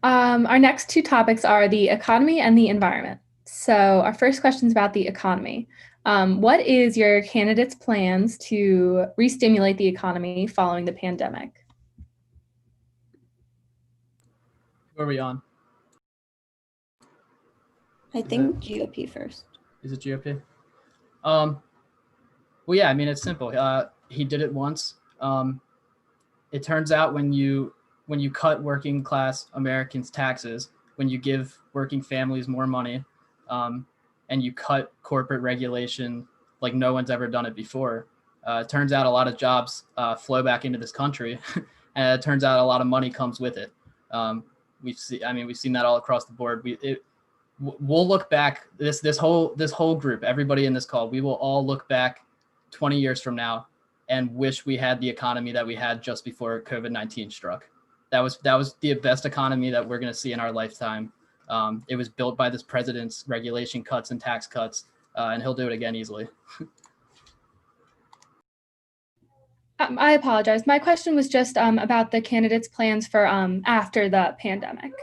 Our next two topics are the economy and the environment. So our first question is about the economy. What is your candidate's plans to re-stimulate the economy following the pandemic? Who are we on? I think GOP first. Is it GOP? Well, yeah, it's simple. He did it once. It turns out when you cut working class Americans' taxes, when you give working families more money, and you cut corporate regulation like no one's ever done it before, it turns out a lot of jobs flow back into this country, and it turns out a lot of money comes with it. We've seen that all across the board. We'll look back, this whole group, everybody in this call, we will all look back 20 years from now and wish we had the economy that we had just before COVID-19 struck. That was the best economy that we're going to see in our lifetime. It was built by this president's regulation cuts and tax cuts, and he'll do it again easily. I apologize. My question was just about the candidate's plans for after the pandemic.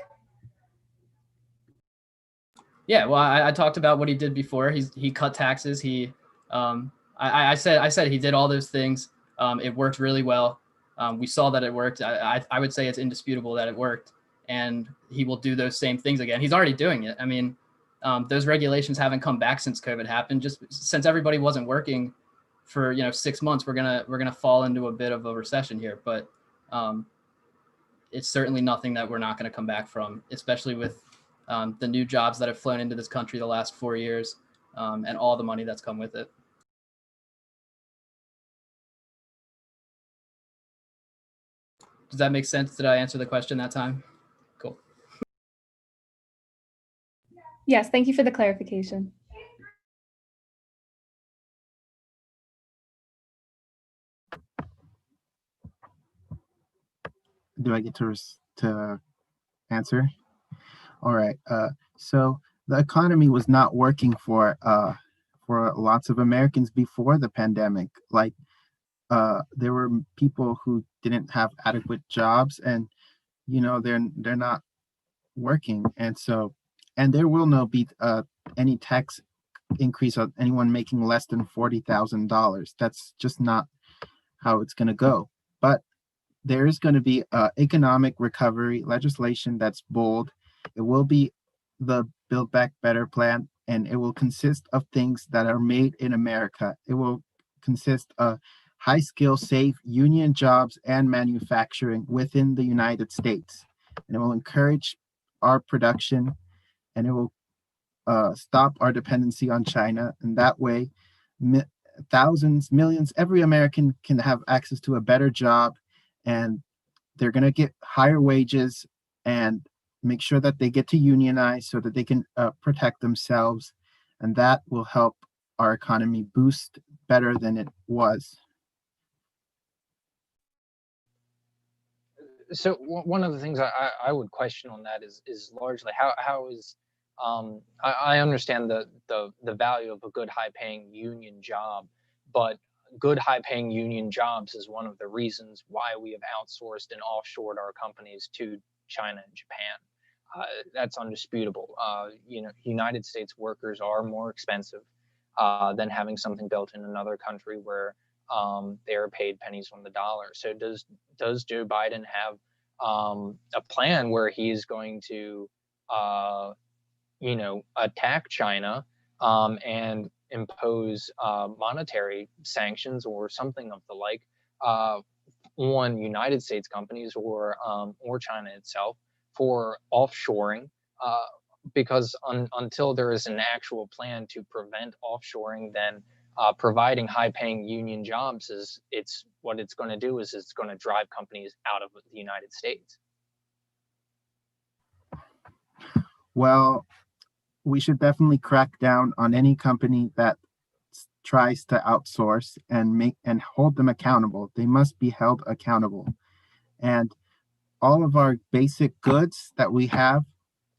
Yeah, well, I talked about what he did before. He cut taxes. I said he did all those things. It worked really well. We saw that it worked. I would say it's indisputable that it worked, and he will do those same things again. He's already doing it. Those regulations haven't come back since COVID happened. Just since everybody wasn't working for 6 months, we're gonna fall into a bit of a recession here. But it's certainly nothing that we're not going to come back from, especially with the new jobs that have flown into this country the last 4 years, and all the money that's come with it. Does that make sense? Did I answer the question that time? Cool. Yes, thank you for the clarification. Do I get to answer? All right. So the economy was not working for lots of Americans before the pandemic. Like there were people who didn't have adequate jobs, and they're not working, and there will no be any tax increase on anyone making less than $40,000. That's just not how it's going to go. But there is going to be economic recovery legislation that's bold. It will be the Build Back Better plan, and it will consist of things that are made in America. It will consist of high skill, safe union jobs and manufacturing within the United States. And it will encourage our production, and it will stop our dependency on China. And that way, thousands, millions, every American can have access to a better job, and they're going to get higher wages and make sure that they get to unionize so that they can protect themselves. And that will help our economy boost better than it was. So one of the things I would question on that is largely how is I understand the value of a good high paying union job, but good high paying union jobs is one of the reasons why we have outsourced and offshored our companies to China and Japan. That's undisputable. United States workers are more expensive than having something built in another country where they are paid pennies on the dollar. So does Joe Biden have a plan where he's going to attack China and impose monetary sanctions or something of the like on United States companies or China itself for offshoring? Because until there is an actual plan to prevent offshoring, then providing high-paying union jobs it's going to do is it's going to drive companies out of the United States. Well, we should definitely crack down on any company that tries to outsource and hold them accountable. They must be held accountable. And all of our basic goods that we have,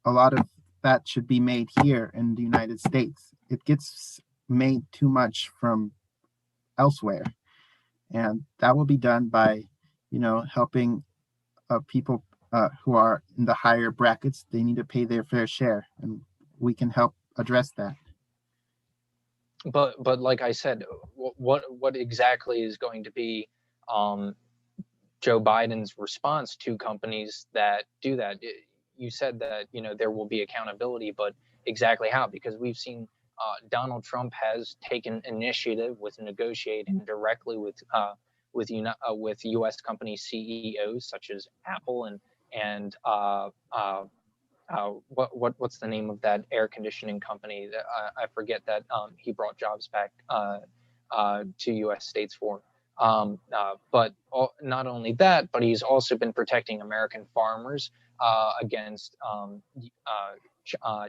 a lot of that should be made here in the United States. It gets made too much from elsewhere, and that will be done by helping people who are in the higher brackets. They need to pay their fair share, and we can help address that. But like I said, what exactly is going to be Joe Biden's response to companies that do that? You said that there will be accountability, but exactly how? Because we've seen Donald Trump has taken initiative with negotiating directly with U.S. company CEOs such as Apple and what's the name of that air conditioning company that I forget that he brought jobs back to U.S. states for. But not only that, but he's also been protecting American farmers against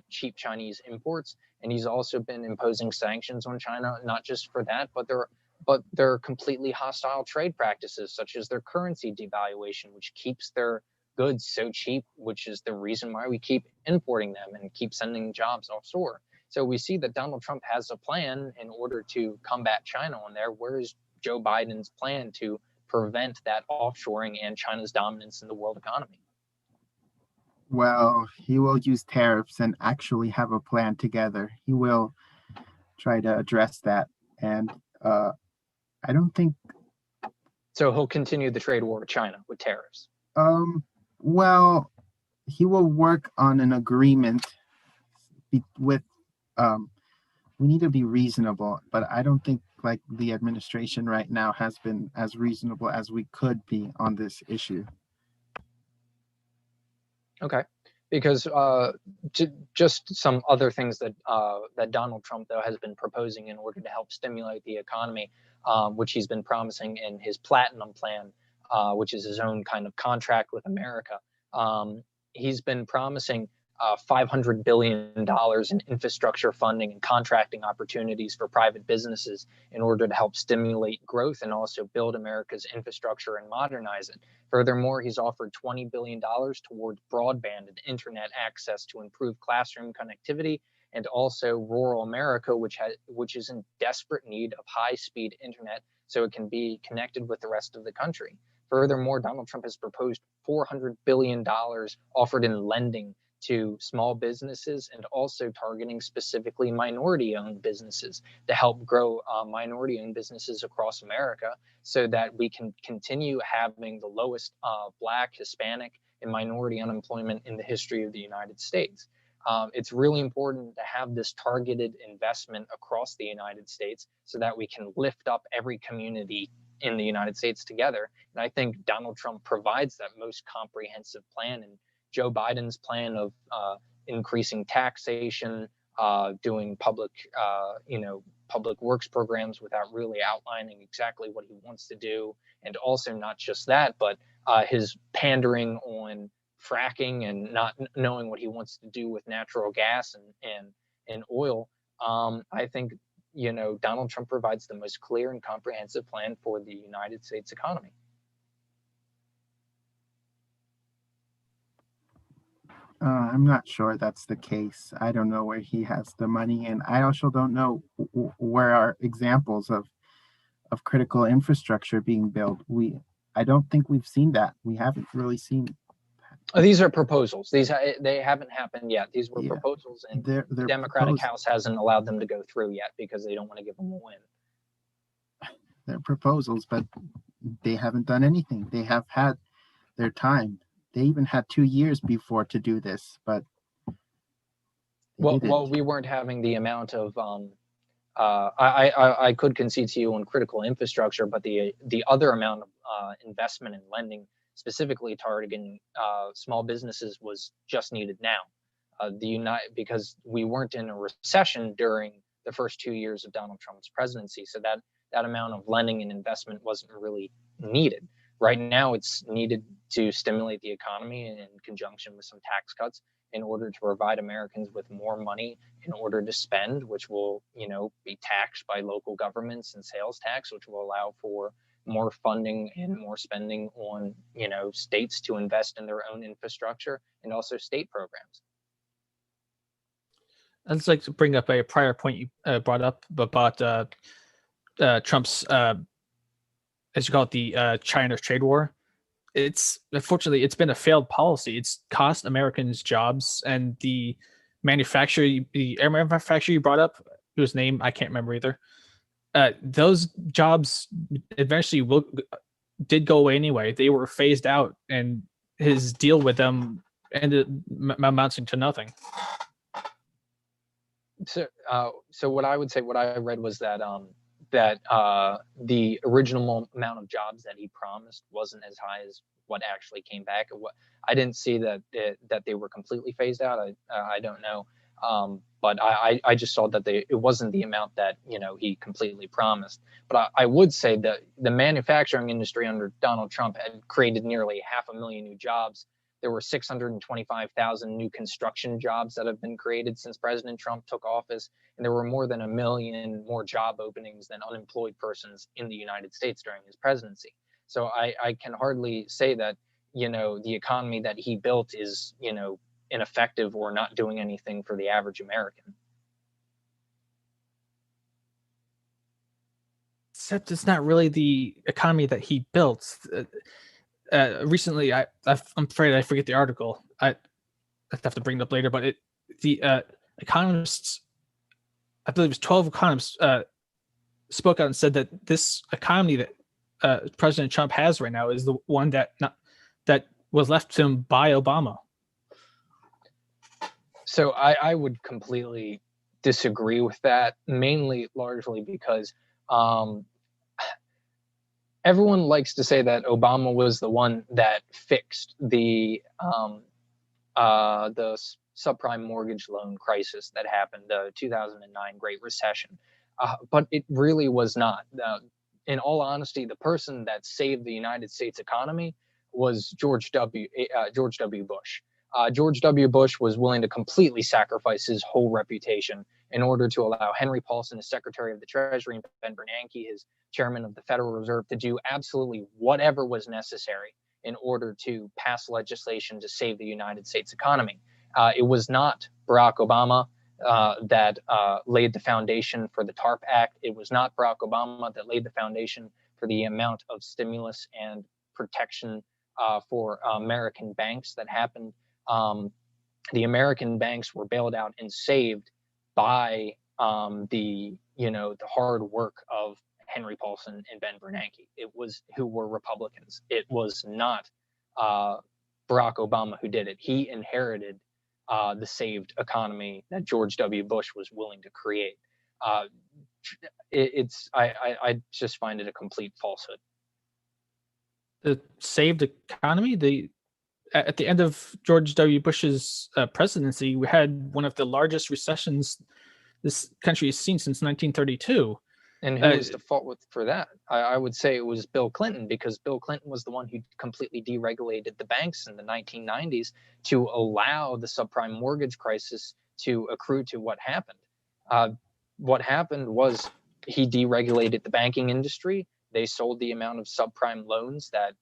cheap Chinese imports, and he's also been imposing sanctions on China, not just for that, but their completely hostile trade practices, such as their currency devaluation, which keeps their goods so cheap, which is the reason why we keep importing them and keep sending jobs offshore. So we see that Donald Trump has a plan in order to combat China on there. Where is Joe Biden's plan to prevent that offshoring and China's dominance in the world economy? Well, he will use tariffs and actually have a plan together. He will try to address that. And I don't think... So he'll continue the trade war with China with tariffs? Well, he will work on an agreement with... we need to be reasonable, but I don't think the administration right now has been as reasonable as we could be on this issue. Okay, because just some other things that Donald Trump though has been proposing in order to help stimulate the economy, which he's been promising in his Platinum Plan, which is his own kind of contract with America. He's been promising $500 billion in infrastructure funding and contracting opportunities for private businesses in order to help stimulate growth and also build America's infrastructure and modernize it. Furthermore, he's offered $20 billion towards broadband and internet access to improve classroom connectivity, and also rural America, which is in desperate need of high-speed internet so it can be connected with the rest of the country. Furthermore, Donald Trump has proposed $400 billion offered in lending to small businesses and also targeting specifically minority-owned businesses to help grow minority-owned businesses across America so that we can continue having the lowest Black, Hispanic, and minority unemployment in the history of the United States. It's really important to have this targeted investment across the United States so that we can lift up every community in the United States together. And I think Donald Trump provides that most comprehensive plan. And Joe Biden's plan of increasing taxation, doing public works programs without really outlining exactly what he wants to do. And also not just that, but his pandering on fracking and not knowing what he wants to do with natural gas and oil. I think, Donald Trump provides the most clear and comprehensive plan for the United States economy. I'm not sure that's the case. I don't know where he has the money, and I also don't know where are examples of critical infrastructure being built. I don't think we've seen that. We haven't really seen. These are proposals. They haven't happened yet. These were proposals, and the Democratic House hasn't allowed them to go through yet because they don't want to give them a win. They're proposals, but they haven't done anything. They have had their time. They even had 2 years before to do this, but well, we weren't having the amount of I could concede to you on critical infrastructure, but the other amount of investment and lending, specifically targeting small businesses, was just needed now. Because we weren't in a recession during the first 2 years of Donald Trump's presidency, so that amount of lending and investment wasn't really needed. Right now, it's needed to stimulate the economy in conjunction with some tax cuts in order to provide Americans with more money in order to spend, which will, be taxed by local governments and sales tax, which will allow for more funding and more spending on, states to invest in their own infrastructure and also state programs. I'd just like to bring up a prior point you brought up about Trump's, as you call it, the China trade war. Unfortunately, it's been a failed policy. It's cost Americans jobs, and the air manufacturer you brought up, whose name I can't remember either. Those jobs eventually did go away anyway. They were phased out, and his deal with them ended amounting to nothing. So what I would say, what I read was that the original amount of jobs that he promised wasn't as high as what actually came back. I didn't see that they were completely phased out. I don't know, but I just saw that it wasn't the amount that he completely promised. But I would say that the manufacturing industry under Donald Trump had created nearly 500,000 new jobs. There were 625,000 new construction jobs that have been created since President Trump took office. And there were more than 1 million more job openings than unemployed persons in the United States during his presidency. So I can hardly say that, the economy that he built is, ineffective or not doing anything for the average American. Except it's not really the economy that he built. Recently, I'm afraid I forget the article. I have to bring it up later, but the economists, I believe it was 12 economists, spoke out and said that this economy that President Trump has right now is the one that was left to him by Obama. So I would completely disagree with that, largely because everyone likes to say that Obama was the one that fixed the subprime mortgage loan crisis that happened, the 2009 Great Recession. But it really was not. in all honesty, the person that saved the United States economy was George W. Bush. George W. Bush was willing to completely sacrifice his whole reputation in order to allow Henry Paulson, as Secretary of the Treasury, and Ben Bernanke, his Chairman of the Federal Reserve, to do absolutely whatever was necessary in order to pass legislation to save the United States economy. It was not Barack Obama that laid the foundation for the TARP Act. It was not Barack Obama that laid the foundation for the amount of stimulus and protection for American banks that happened. The American banks were bailed out and saved by the hard work of Henry Paulson and Ben Bernanke. It was who were Republicans. It was not Barack Obama who did it. He inherited the saved economy that George W. Bush was willing to create. I just find it a complete falsehood. The saved economy, at the end of George W. Bush's presidency, we had one of the largest recessions this country has seen since 1932. And who was the fault for that? I would say it was Bill Clinton, because Bill Clinton was the one who completely deregulated the banks in the 1990s to allow the subprime mortgage crisis to accrue to what happened. What happened was he deregulated the banking industry. They sold the amount of subprime loans, that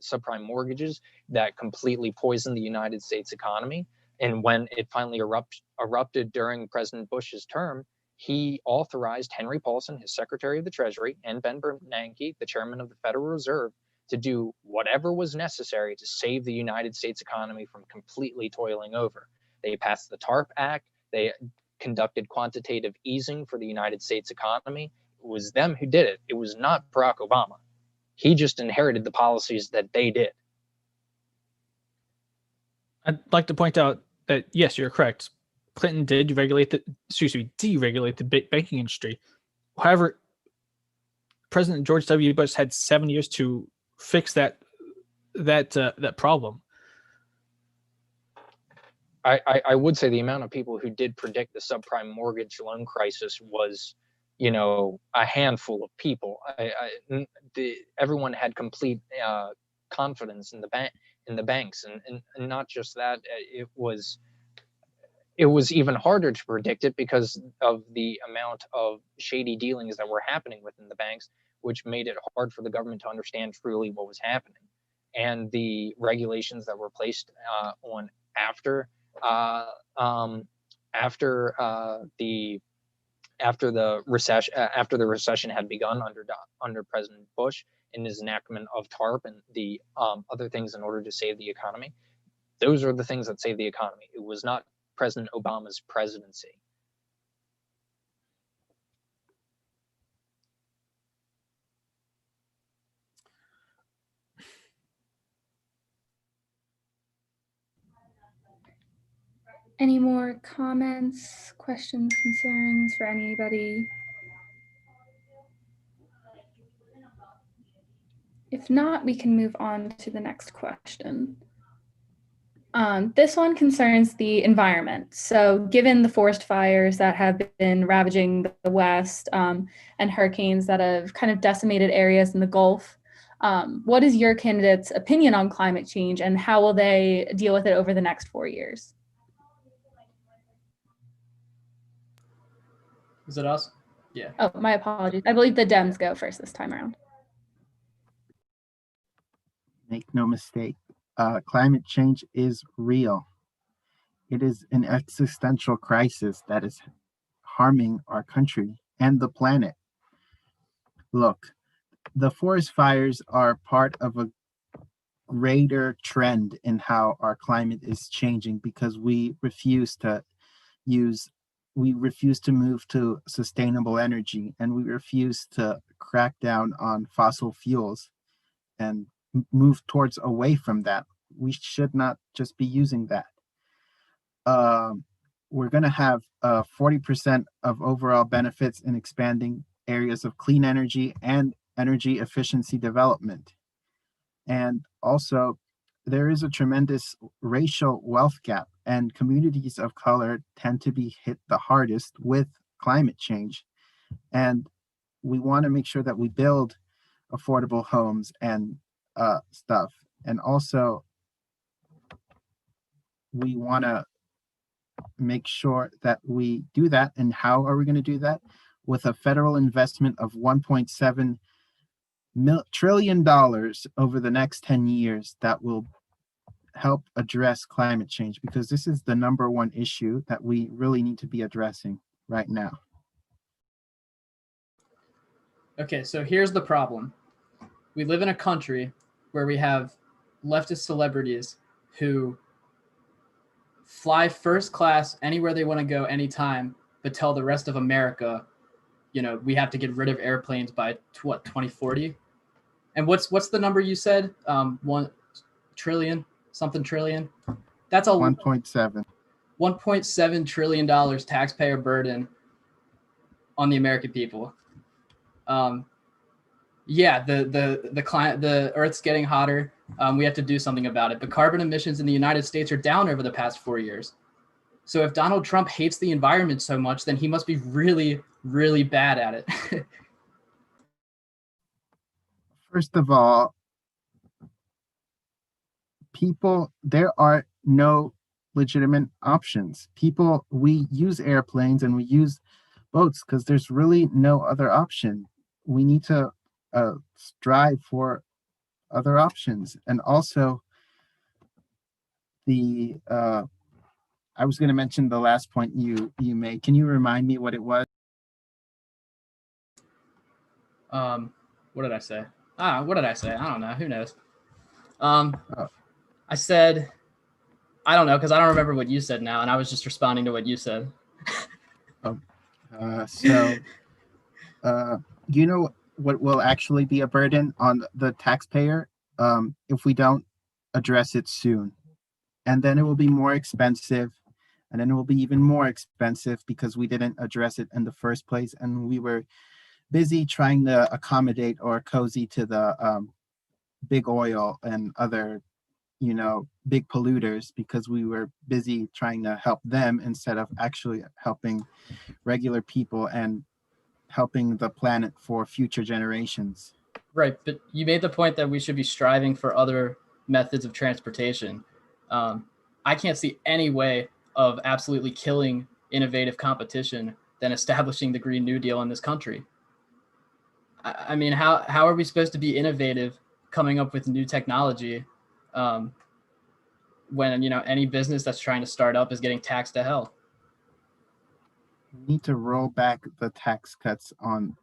subprime mortgages, that completely poisoned the United States economy. And when it finally erupted during President Bush's term, he authorized Henry Paulson, his Secretary of the Treasury, and Ben Bernanke, the Chairman of the Federal Reserve, to do whatever was necessary to save the United States economy from completely toiling over. They passed the TARP Act. They conducted quantitative easing for the United States economy. It was them who did it. It was not Barack Obama. He just inherited the policies that they did. I'd like to point out that, yes, you're correct. Clinton did deregulate the banking industry. However, President George W. Bush had 7 years to fix that problem. I would say the amount of people who did predict the subprime mortgage loan crisis was, a handful of people. Everyone had complete confidence in the banks, and not just that. It was even harder to predict it because of the amount of shady dealings that were happening within the banks, which made it hard for the government to understand truly what was happening. And the regulations that were placed on after the recession had begun under President Bush in his enactment of TARP and the other things in order to save the economy. Those are the things that saved the economy. It was not President Obama's presidency. Any more comments, questions, concerns for anybody? If not, we can move on to the next question. This one concerns the environment. So given the forest fires that have been ravaging the West and hurricanes that have kind of decimated areas in the Gulf, what is your candidate's opinion on climate change, and how will they deal with it over the next 4 years? Is it us? Yeah. Oh, my apologies. I believe the Dems go first this time around. Make no mistake, climate change is real. It is an existential crisis that is harming our country and the planet. Look, the forest fires are part of a greater trend in how our climate is changing, because we refuse to move to sustainable energy, and we refuse to crack down on fossil fuels and move towards away from that. We should not just be using that. We're going to have 40% of overall benefits in expanding areas of clean energy and energy efficiency development. And also, there is a tremendous racial wealth gap, and communities of color tend to be hit the hardest with climate change. And we want to make sure that we build affordable homes and stuff. And also, we want to make sure that we do that. And how are we going to do that? With a federal investment of $1.7 trillion over the next 10 years that will help address climate change, because this is the number one issue that we really need to be addressing right now. Okay, so here's the problem. We live in a country where we have leftist celebrities who fly first class anywhere they want to go anytime, but tell the rest of America, you know, we have to get rid of airplanes by 2040. And what's the number you said? 1 trillion, something trillion. That's a 1.7. $1.7 trillion taxpayer burden on the American people. Yeah, the Earth's getting hotter. We have to do something about it. But carbon emissions in the United States are down over the past 4 years. So if Donald Trump hates the environment so much, then he must be really, really bad at it. First of all, there are no legitimate options. We use airplanes and we use boats because there's really no other option. We need to strive for other options. And also, I was going to mention the last point you made. Can you remind me what it was? What did I say? What did I say? I don't know. Who knows? I said, I don't know, because I don't remember what you said now, and I was just responding to what you said. You know what will actually be a burden on the taxpayer if we don't address it soon? And then it will be more expensive, and then it will be even more expensive because we didn't address it in the first place, and we were busy trying to accommodate or cozy to the big oil and other, big polluters, because we were busy trying to help them instead of actually helping regular people and helping the planet for future generations. Right, but you made the point that we should be striving for other methods of transportation. I can't see any way of absolutely killing innovative competition than establishing the Green New Deal in this country. I mean, how are we supposed to be innovative coming up with new technology when, any business that's trying to start up is getting taxed to hell? We need to roll back the tax cuts on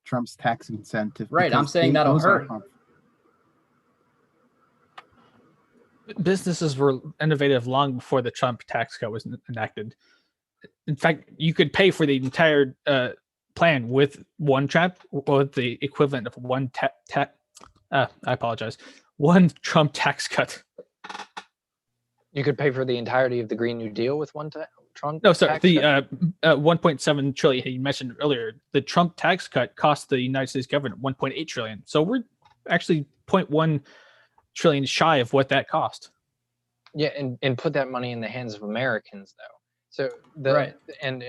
Trump's tax incentive. Right, I'm saying that'll hurt. Businesses were innovative long before the Trump tax cut was enacted. In fact, you could pay for the entire plan with one Trump, or the equivalent of one one Trump tax cut. You could pay for the entirety of the Green New Deal with one Trump. No, sorry, the 1.7 trillion you mentioned earlier. The Trump tax cut cost the United States government 1.8 trillion. So we're actually 0.1 trillion shy of what that cost. Yeah, and put that money in the hands of Americans, though. So right. And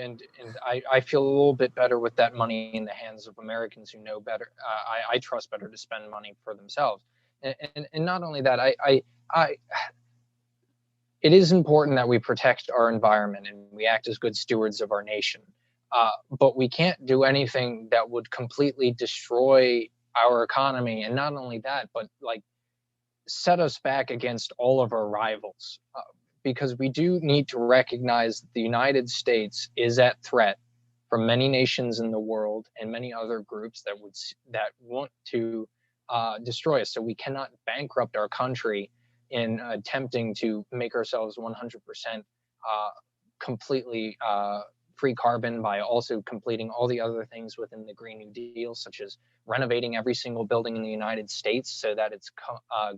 I feel a little bit better with that money in the hands of Americans who know better. I trust better to spend money for themselves. And not only that, it is important that we protect our environment and we act as good stewards of our nation. But we can't do anything that would completely destroy our economy. And not only that, but set us back against all of our rivals. Because we do need to recognize that the United States is at threat from many nations in the world and many other groups that want to destroy us. So we cannot bankrupt our country in attempting to make ourselves 100% completely free carbon by also completing all the other things within the Green New Deal, such as renovating every single building in the United States so that it's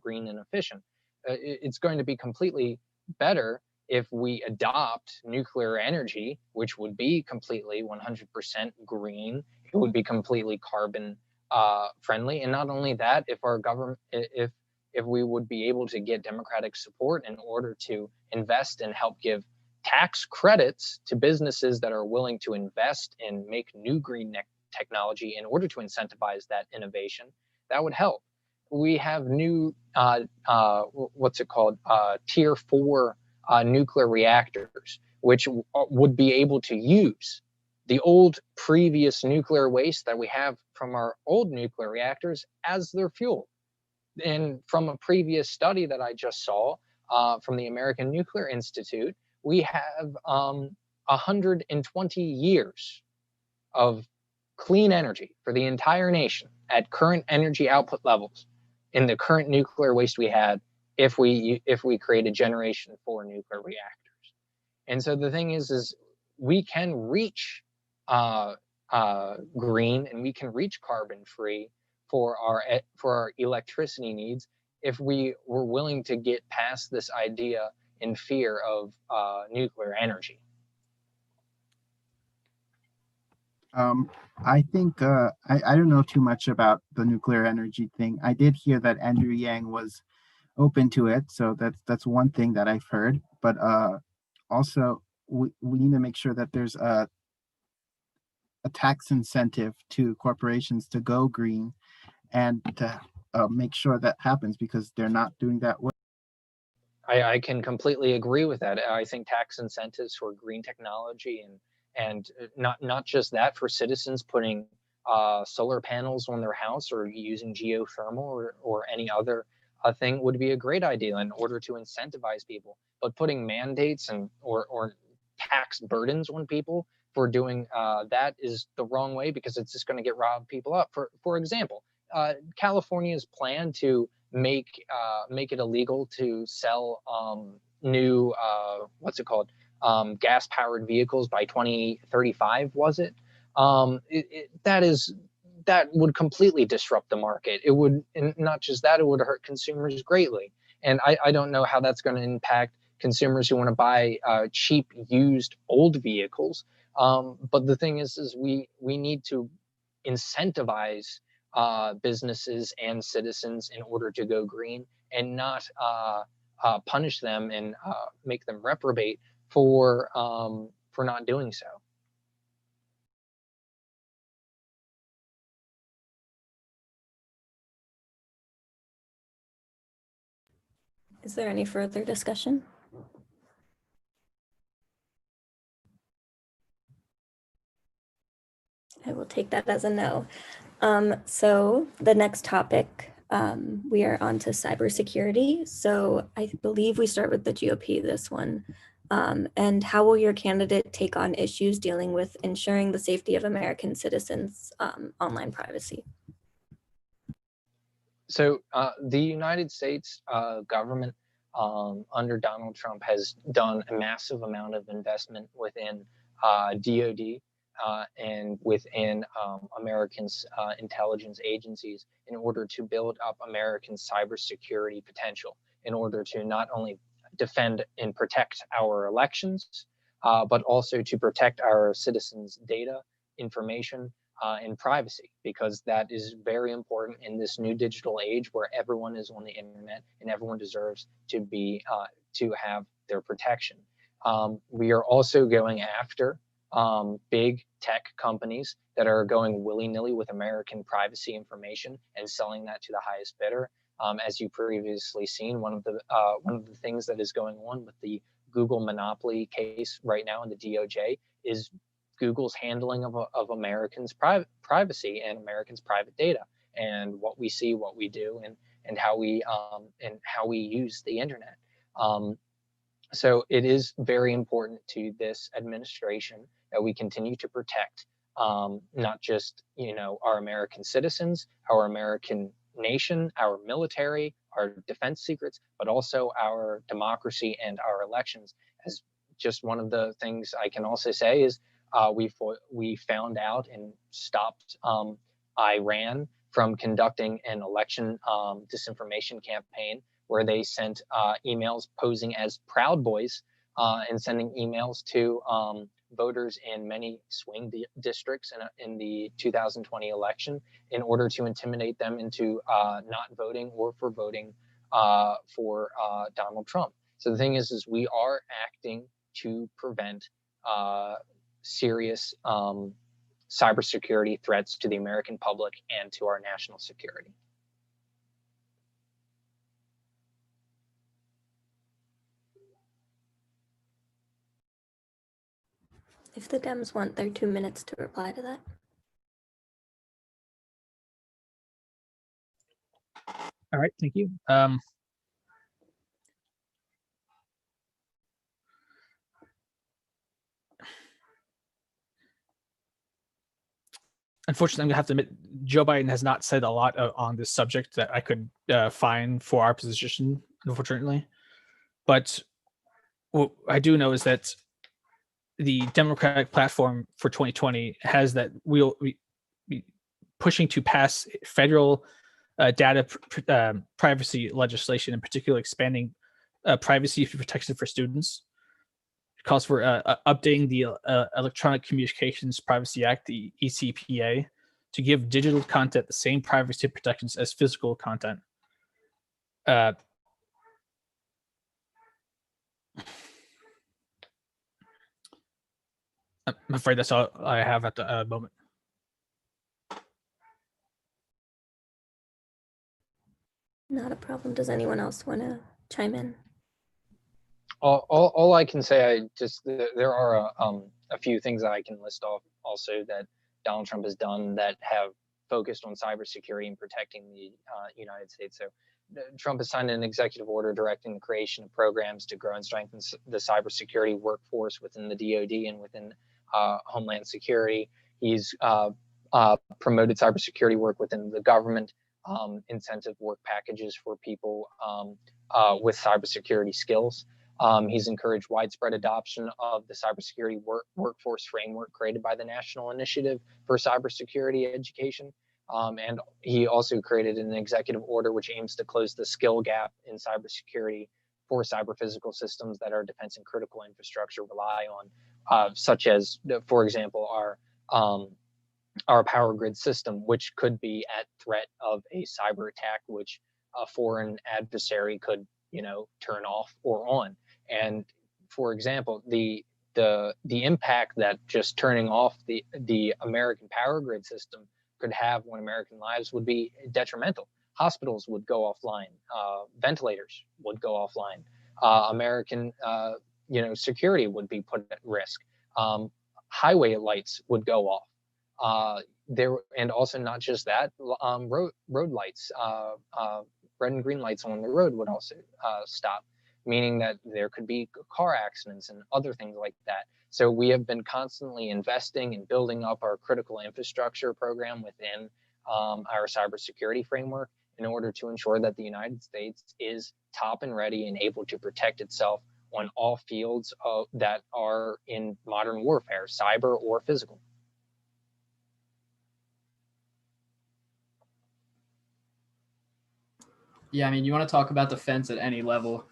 green and efficient. It's going to be completely better if we adopt nuclear energy, which would be completely 100% green. It would be completely carbon friendly. And not only that, if our government, if we would be able to get Democratic support in order to invest and help give tax credits to businesses that are willing to invest and make new green technology in order to incentivize that innovation, that would help. We have new, what's it called, tier 4 nuclear reactors, which would be able to use the old previous nuclear waste that we have from our old nuclear reactors as their fuel. And from a previous study that I just saw from the American Nuclear Institute, we have 120 years of clean energy for the entire nation at current energy output levels in the current nuclear waste we had if we created Generation 4 nuclear reactors. And so the thing is we can reach green and we can reach carbon free for our electricity needs if we were willing to get past this idea and fear of nuclear energy. I think I don't know too much about the nuclear energy thing. I did hear that Andrew Yang was open to it, so that's one thing that I've heard. But also we need to make sure that there's a tax incentive to corporations to go green and to make sure that happens, because they're not doing that well. I can completely agree with that. I think tax incentives for green technology and not just that, for citizens putting solar panels on their house or using geothermal or any other thing would be a great idea in order to incentivize people. But putting mandates and or tax burdens on people for doing that is the wrong way, because it's just going to get robbed people up. For example, California's plan to make it illegal to sell new what's it called, gas powered vehicles by 2035, was it? That would completely disrupt the market. It would, and not just that, it would hurt consumers greatly. And I don't know how that's going to impact consumers who want to buy cheap used old vehicles. But the thing is we need to incentivize businesses and citizens in order to go green, and not punish them and make them reprobate for not doing so. Is there any further discussion? I will take that as a no. So the next topic, we are on to cybersecurity. So I believe we start with the GOP this one. And how will your candidate take on issues dealing with ensuring the safety of American citizens' online privacy? So the United States government under Donald Trump has done a massive amount of investment within DoD and within Americans' intelligence agencies in order to build up American cybersecurity potential, in order to not only defend and protect our elections, but also to protect our citizens' data, information, and privacy, because that is very important in this new digital age where everyone is on the internet and everyone deserves to be to have their protection. We are also going after big tech companies that are going willy-nilly with American privacy information and selling that to the highest bidder. As you previously seen, one of the things that is going on with the Google monopoly case right now in the DOJ is Google's handling of Americans' privacy and Americans' private data, and what we see, what we do, and how we use the internet. So it is very important to this administration that we continue to protect not just our American citizens, our American nation, our military, our defense secrets, but also our democracy and our elections. As just one of the things I can also say is we found out and stopped Iran from conducting an election disinformation campaign where they sent emails posing as Proud Boys and sending emails to voters in many swing districts in the 2020 election in order to intimidate them into not voting or for voting for Donald Trump. So the thing is we are acting to prevent serious cybersecurity threats to the American public and to our national security. If the Dems want their 2 minutes to reply to that. All right, thank you. Unfortunately, I'm gonna have to admit, Joe Biden has not said a lot on this subject that I could find for our position, unfortunately. But what I do know is that the Democratic platform for 2020 has that we'll be pushing to pass federal data privacy legislation, in particular expanding privacy protection for students. It calls for updating the Electronic Communications Privacy Act, the ECPA, to give digital content the same privacy protections as physical content. I'm afraid that's all I have at the moment. Not a problem. Does anyone else want to chime in? All I can say, there are a few things that I can list off also that Donald Trump has done that have focused on cybersecurity and protecting the United States. So Trump has signed an executive order directing the creation of programs to grow and strengthen the cybersecurity workforce within the DoD and within Homeland Security. He's promoted cybersecurity work within the government, incentive work packages for people with cybersecurity skills. He's encouraged widespread adoption of the cybersecurity workforce framework created by the National Initiative for Cybersecurity Education. And he also created an executive order which aims to close the skill gap in cybersecurity for cyber-physical systems that our defense and critical infrastructure rely on, such as, for example, our power grid system, which could be at threat of a cyber attack, which a foreign adversary could, turn off or on. And for example, the impact that just turning off the American power grid system could have on American lives would be detrimental. Hospitals would go offline, ventilators would go offline, American security would be put at risk, highway lights would go off. And also not just that, road lights, red and green lights on the road would also stop, meaning that there could be car accidents and other things like that. So we have been constantly investing in building up our critical infrastructure program within our cybersecurity framework in order to ensure that the United States is top and ready and able to protect itself on all fields that are in modern warfare, cyber or physical. Yeah, I mean, you want to talk about defense at any level.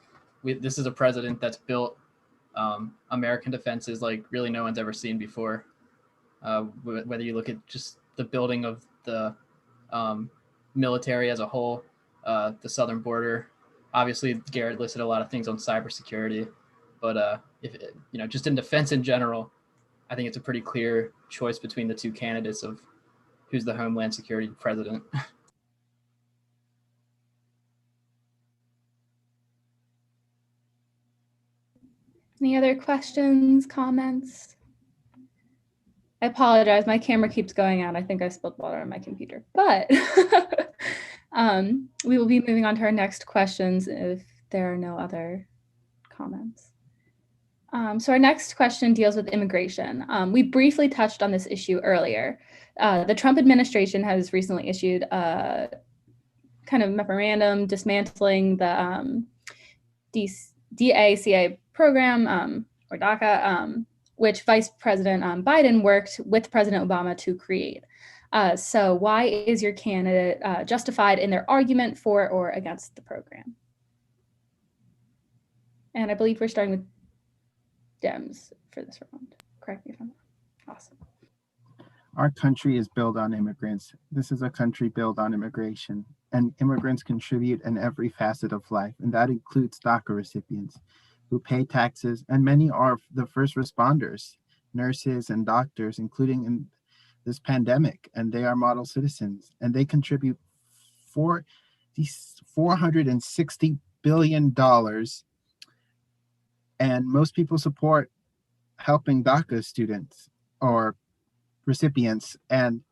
This is a president that's built American defenses like really no one's ever seen before. Whether you look at just the building of the military as a whole, the southern border. Obviously, Garrett listed a lot of things on cybersecurity, but if just in defense in general, I think it's a pretty clear choice between the two candidates of who's the Homeland Security president. Any other questions, comments? I apologize. My camera keeps going out. I think I spilled water on my computer, but we will be moving on to our next questions if there are no other comments. So our next question deals with immigration. We briefly touched on this issue earlier. The Trump administration has recently issued a kind of memorandum dismantling the DACA program, or DACA, which Vice President Biden worked with President Obama to create. So why is your candidate justified in their argument for or against the program? And I believe we're starting with Dems for this round. Correct me if I'm wrong. Awesome. Our country is built on immigrants. This is a country built on immigration, and immigrants contribute in every facet of life, and that includes DACA recipients who pay taxes, and many are the first responders, nurses and doctors, including in this pandemic, and they are model citizens, and they contribute for these $460 billion, and most people support helping DACA students or recipients, and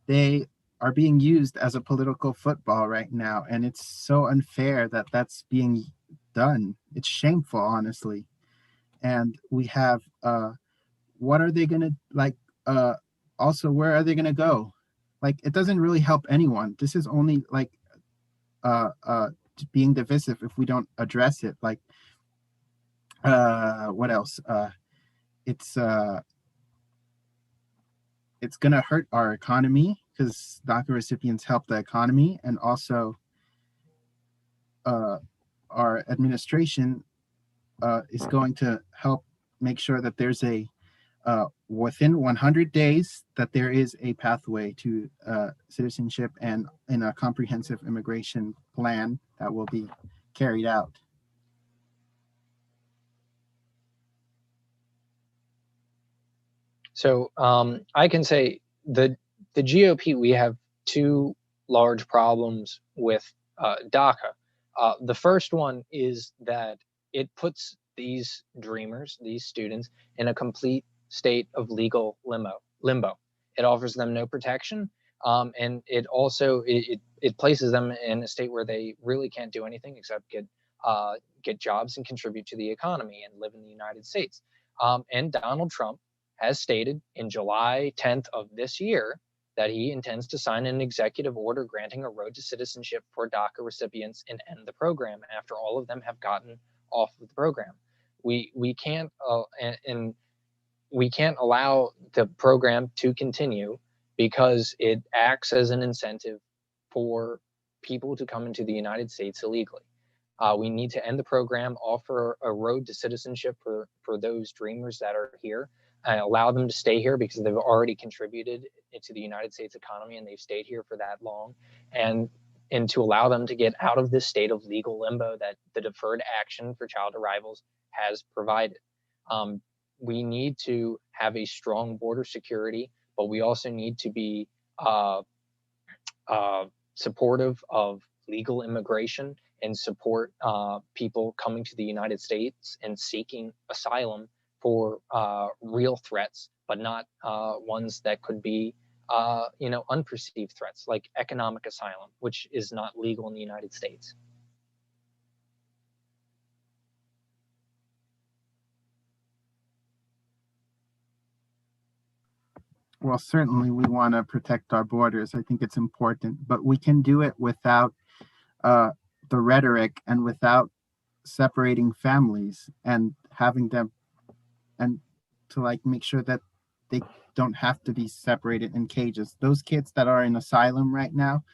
they are being used as a political football right now, and it's so unfair that that's being done. It's shameful, honestly. And we have what are they gonna like also, where are they gonna go? Like, it doesn't really help anyone. This is only like being divisive if we don't address it. Like what else? It's gonna hurt our economy because DACA recipients help the economy, and also our administration is going to help make sure that there's a within 100 days that there is a pathway to citizenship and in a comprehensive immigration plan that will be carried out. So I can say the GOP, we have two large problems with DACA. The first one is that it puts these dreamers, these students, in a complete state of legal limbo. It offers them no protection, and it also it places them in a state where they really can't do anything except get jobs and contribute to the economy and live in the United States. And Donald Trump has stated in July 10th of this year that he intends to sign an executive order granting a road to citizenship for DACA recipients and end the program after all of them have gotten off of the program. We can't and we can't allow the program to continue because it acts as an incentive for people to come into the United States illegally. We need to end the program, offer a road to citizenship for those dreamers that are here, and allow them to stay here because they've already contributed to the United States economy and they've stayed here for that long, and to allow them to get out of this state of legal limbo that the Deferred Action for Child Arrivals has provided. We need to have a strong border security, but we also need to be supportive of legal immigration and support people coming to the United States and seeking asylum for real threats, but not ones that could be unperceived threats like economic asylum, which is not legal in the United States. Well, certainly we want to protect our borders. I think it's important, but we can do it without the rhetoric and without separating families and having them, and to like make sure that they don't have to be separated in cages. Those kids that are in asylum right now,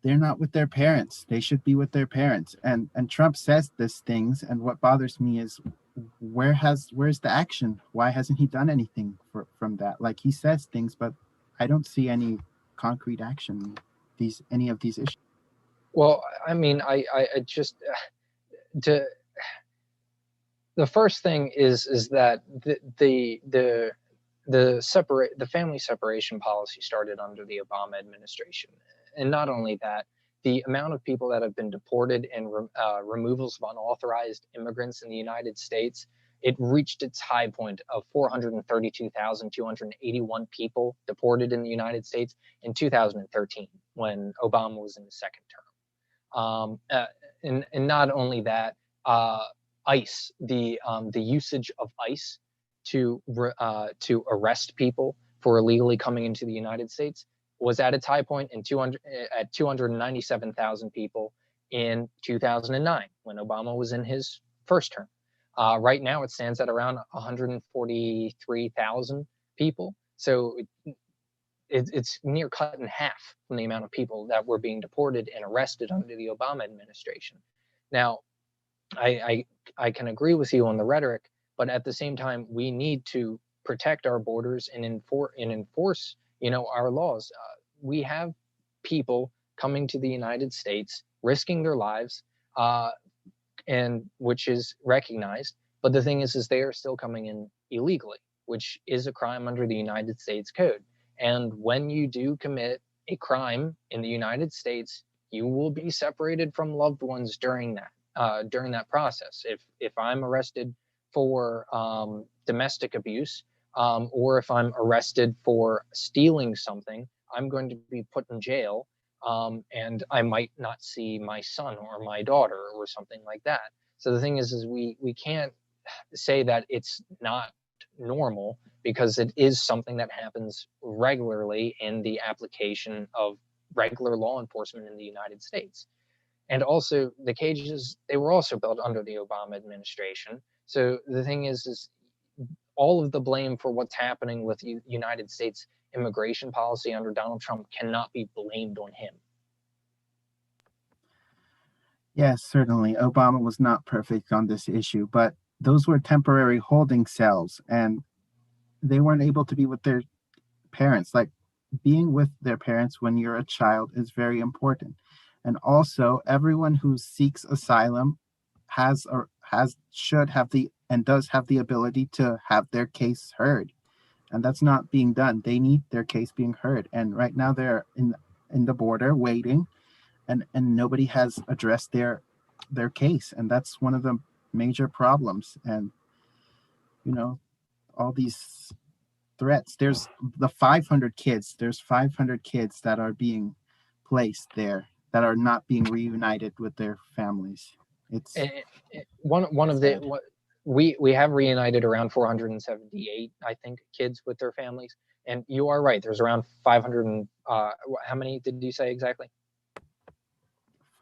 they're not with their parents. They should be with their parents. And Trump says these things, and what bothers me is where's the action? Why hasn't he done anything from that? Like, he says things, but I don't see any concrete action any of these issues. Well, I mean, I just the first thing is that the family separation policy started under the Obama administration, and not only that, the amount of people that have been deported and removals of unauthorized immigrants in the United States, it reached its high point of 432,281 people deported in the United States in 2013 when Obama was in his second term. And not only that, ICE, the usage of ICE to arrest people for illegally coming into the United States was at its high point at 297,000 people in 2009 when Obama was in his first term. Right now it stands at around 143,000 people. So it's near cut in half from the amount of people that were being deported and arrested under the Obama administration. Now, I can agree with you on the rhetoric, but at the same time, we need to protect our borders and enforce our laws. We have people coming to the United States, risking their lives, and which is recognized. But the thing is they are still coming in illegally, which is a crime under the United States Code. And when you do commit a crime in the United States, you will be separated from loved ones during that process. If I'm arrested for domestic abuse, or if I'm arrested for stealing something, I'm going to be put in jail, and I might not see my son or my daughter or something like that. So the thing is we can't say that it's not normal, because it is something that happens regularly in the application of regular law enforcement in the United States. And also the cages, they were also built under the Obama administration. So the thing is all of the blame for what's happening with United States immigration policy under Donald Trump cannot be blamed on him. Yes, certainly. Obama was not perfect on this issue, but those were temporary holding cells, and they weren't able to be with their parents. Like, being with their parents when you're a child is very important. And also, everyone who seeks asylum should have and does have the ability to have their case heard. And that's not being done. They need their case being heard. And right now they're in the border waiting, and nobody has addressed their case. And that's one of the major problems. And all these threats. There's 500 kids that are being placed there that are not being reunited with their families. It's one of the what we have reunited around 478, I think, kids with their families. And you are right. There's around 500 and how many did you say exactly?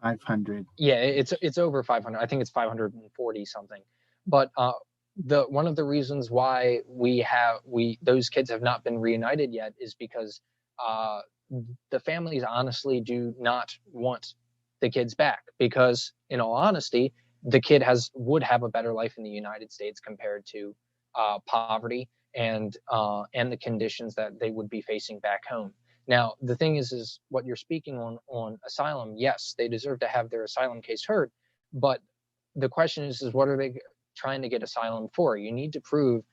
500. Yeah, it's over 500. I think it's 540 something. But one of the reasons why those kids have not been reunited yet is because the families honestly do not want the kids back, because in all honesty, the kid would have a better life in the United States compared to poverty and the conditions that they would be facing back home. Now, the thing is what you're speaking on asylum. Yes, they deserve to have their asylum case heard, but the question is what are they trying to get asylum for? You need to prove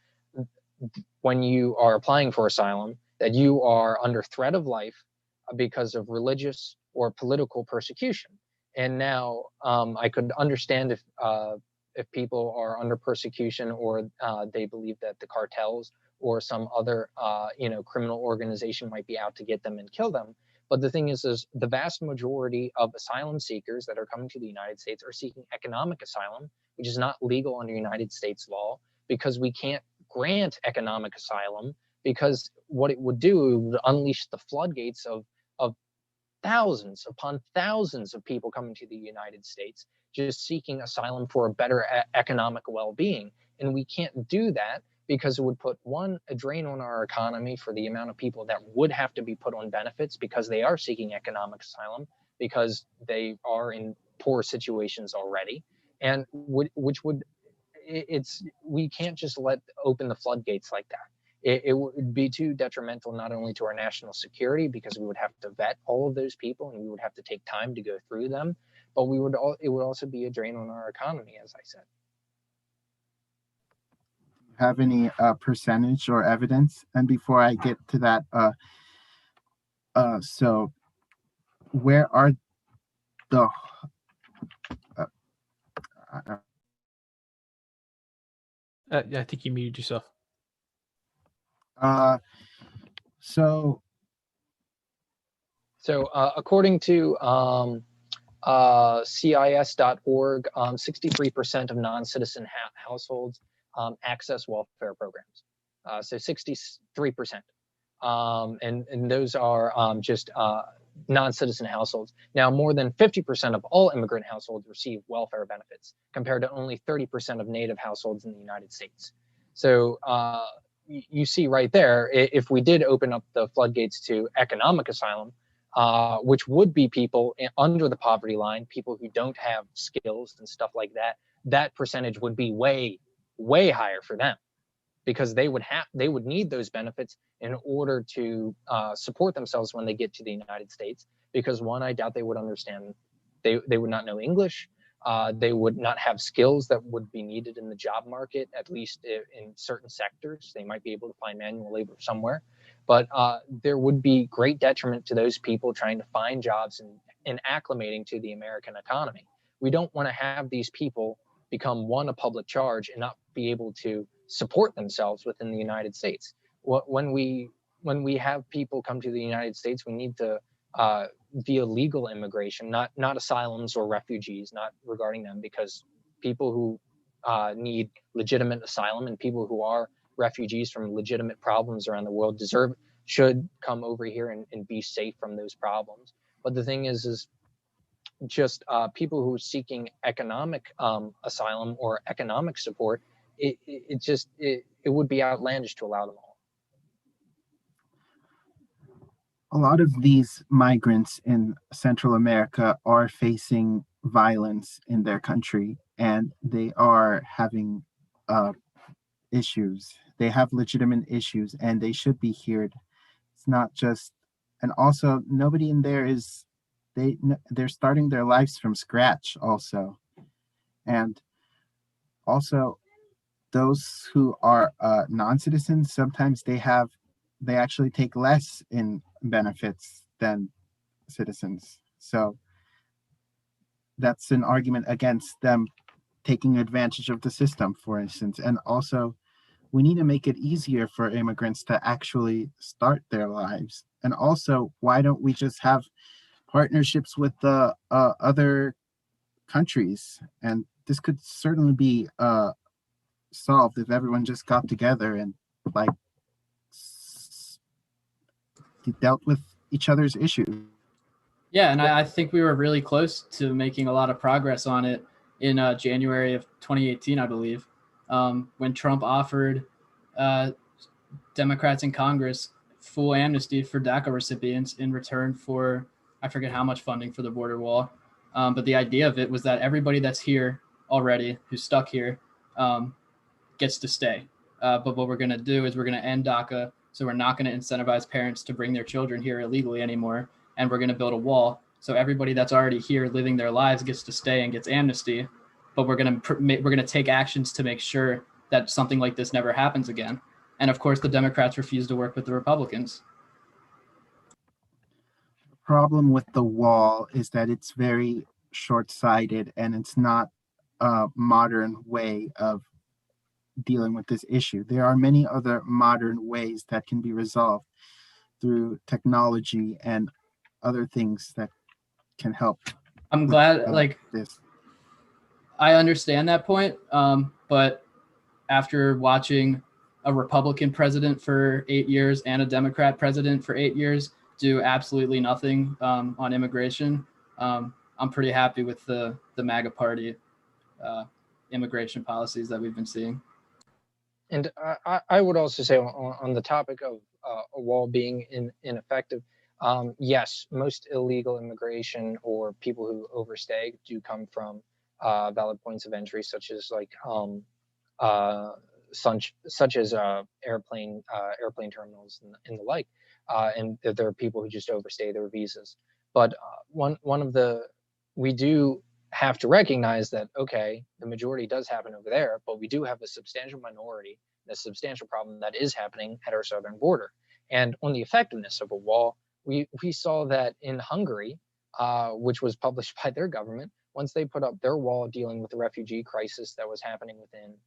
when you are applying for asylum that you are under threat of life because of religious or political persecution. And now I could understand if people are under persecution, or they believe that the cartels or some other criminal organization might be out to get them and kill them. But the thing is the vast majority of asylum seekers that are coming to the United States are seeking economic asylum, which is not legal under United States law, because we can't grant economic asylum, because what it would do, it would unleash the floodgates of thousands upon thousands of people coming to the United States just seeking asylum for a better economic well-being. And we can't do that because it would put a drain on our economy for the amount of people that would have to be put on benefits because they are seeking economic asylum, because they are in poor situations already, and we can't just open the floodgates like that. It would be too detrimental not only to our national security, because we would have to vet all of those people and we would have to take time to go through them, but it would also be a drain on our economy, as I said. Have any percentage or evidence? And before I get to that, so where are the I think you muted yourself. So according to CIS.org, 63% of non-citizen households access welfare programs. So 63%. And those are just non-citizen households. Now, more than 50% of all immigrant households receive welfare benefits, compared to only 30% of native households in the United States. So you see right there, if we did open up the floodgates to economic asylum, which would be people under the poverty line, people who don't have skills and stuff like that, that percentage would be way, way higher for them, because they would need those benefits in order to support themselves when they get to the United States. Because one, I doubt they would understand, they would not know English. They would not have skills that would be needed in the job market, at least in certain sectors. They might be able to find manual labor somewhere, but there would be great detriment to those people trying to find jobs and acclimating to the American economy. We don't want to have these people become a public charge and not be able to support themselves within the United States. When we have people come to the United States, we need to via legal immigration, not asylums or refugees, not regarding them, because people who need legitimate asylum and people who are refugees from legitimate problems around the world should come over here and be safe from those problems. But the thing is just people who are seeking economic asylum or economic support, it would be outlandish to allow them all. A lot of these migrants in Central America are facing violence in their country, and they are having issues. They have legitimate issues, and they should be heard. It's not just, and also nobody in there is, they're starting their lives from scratch also. And also those who are non-citizens, sometimes they actually take less in benefits than citizens. So that's an argument against them taking advantage of the system, for instance. And also, we need to make it easier for immigrants to actually start their lives. And also, why don't we just have partnerships with the other countries? And this could certainly be solved if everyone just got together and like dealt with each other's issues. Yeah, and I think we were really close to making a lot of progress on it in January of 2018, I believe, when Trump offered Democrats in Congress full amnesty for DACA recipients in return for, I forget how much funding for the border wall. But the idea of it was that everybody that's here already, who's stuck here, gets to stay. But what we're going to do is we're going to end DACA. So we're not going to incentivize parents to bring their children here illegally anymore. And we're going to build a wall. So everybody that's already here living their lives gets to stay and gets amnesty. But we're going to take actions to make sure that something like this never happens again. And of course, the Democrats refuse to work with the Republicans. The problem with the wall is that it's very short-sighted and it's not a modern way of dealing with this issue. There are many other modern ways that can be resolved through technology and other things that can help. I'm glad, this. I understand that point, but after watching a Republican president for 8 years and a Democrat president for 8 years do absolutely nothing on immigration, I'm pretty happy with the MAGA party immigration policies that we've been seeing. And I would also say on the topic of a wall being ineffective, yes, most illegal immigration or people who overstay do come from valid points of entry, such as airplane terminals and the like, and there are people who just overstay their visas. But we do have to recognize that, okay, the majority does happen over there, but we do have a substantial minority, a substantial problem that is happening at our southern border. And on the effectiveness of a wall, we saw that in Hungary, which was published by their government, once they put up their wall dealing with the refugee crisis that was happening within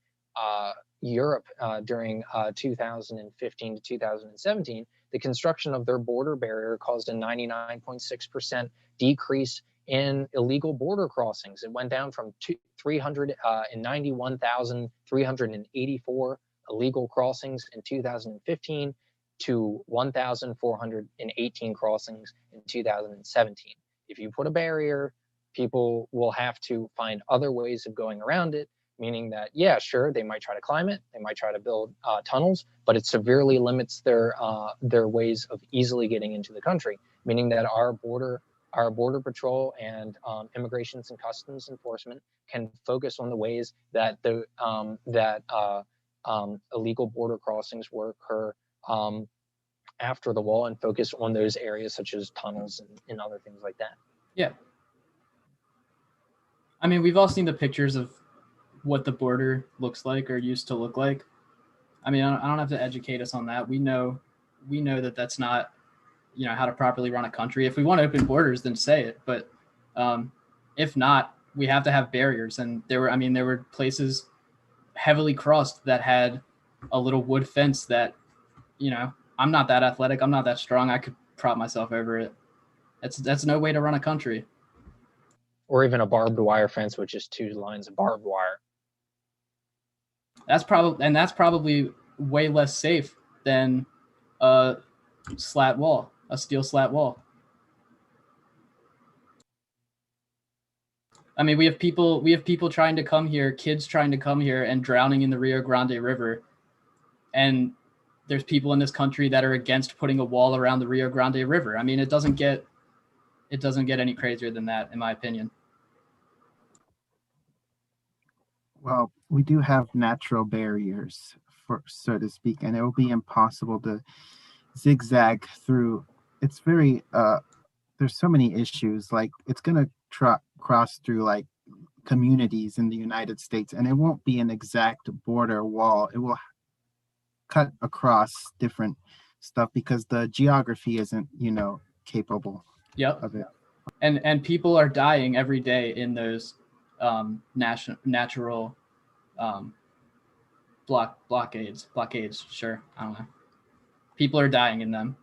Europe during 2015 to 2017, the construction of their border barrier caused a 99.6% decrease in illegal border crossings. It went down from 391,384 illegal crossings in 2015 to 1,418 crossings in 2017. If you put a barrier, people will have to find other ways of going around it, meaning that, yeah, sure, they might try to climb it, they might try to build tunnels, but it severely limits their ways of easily getting into the country, meaning that our border patrol and immigrations and customs enforcement can focus on the ways that illegal border crossings will occur after the wall, and focus on those areas such as tunnels and other things like that. Yeah. I mean, we've all seen the pictures of what the border looks like or used to look like. I mean, I don't have to educate us on that. We know that that's not, how to properly run a country. If we want open borders, then say it. But if not, we have to have barriers. And there were places heavily crossed that had a little wood fence that, I'm not that athletic. I'm not that strong. I could prop myself over it. That's no way to run a country. Or even a barbed wire fence with just 2 lines of barbed wire. That's probably way less safe than a slat wall, a steel slat wall. I mean, we have people trying to come here, kids trying to come here and drowning in the Rio Grande River. And there's people in this country that are against putting a wall around the Rio Grande River. I mean, it doesn't get any crazier than that, in my opinion. Well, we do have natural barriers, so to speak, and it will be impossible to zigzag through. It's very there's so many issues. Like, it's gonna cross through like communities in the United States, and it won't be an exact border wall. It will cut across different stuff because the geography isn't, capable of it. And people are dying every day in those natural blockades. Sure, I don't know. People are dying in them,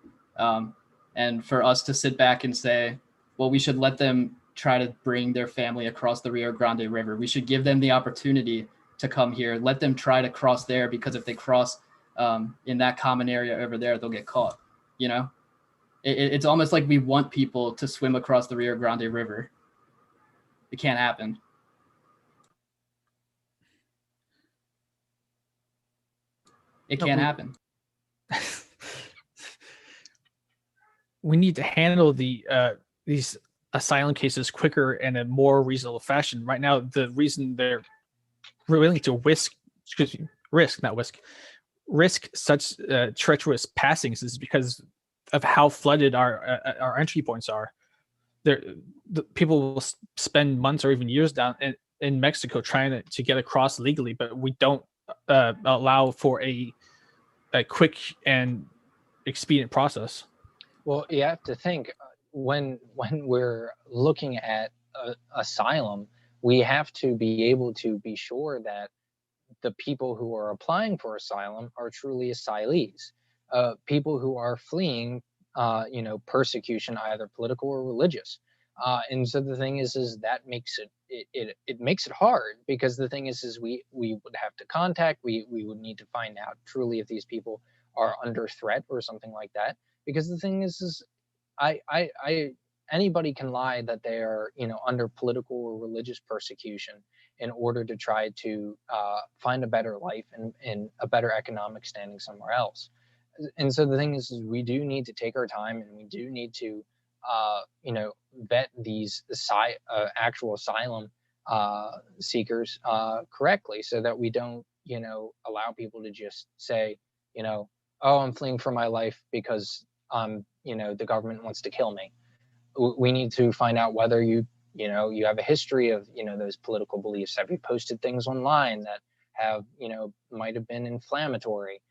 and for us to sit back and say, well, we should let them try to bring their family across the Rio Grande River. We should give them the opportunity to come here. Let them try to cross there, because if they cross in that common area over there, they'll get caught. It's almost like we want people to swim across the Rio Grande River. It can't happen. It can't happen. We need to handle these asylum cases quicker and in a more reasonable fashion. Right now, the reason they're willing to risk such treacherous passings is because of how flooded our entry points are. The people will spend months or even years down in Mexico trying to get across legally, but we don't allow for a quick and expedient process. Well, you have to think, when we're looking at asylum, we have to be able to be sure that the people who are applying for asylum are truly asylees, people who are fleeing, persecution, either political or religious. And so the thing is that makes it makes it hard, because the thing is we would have to contact, we would need to find out truly if these people are under threat or something like that. Because the thing is anybody can lie that they are, under political or religious persecution in order to try to find a better life and a better economic standing somewhere else. And so the thing is we do need to take our time, and we do need to, vet these actual asylum seekers correctly, so that we don't, allow people to just say, oh, I'm fleeing for my life because the government wants to kill me. We need to find out whether you have a history of, those political beliefs. Have you posted things online that have, might have been inflammatory?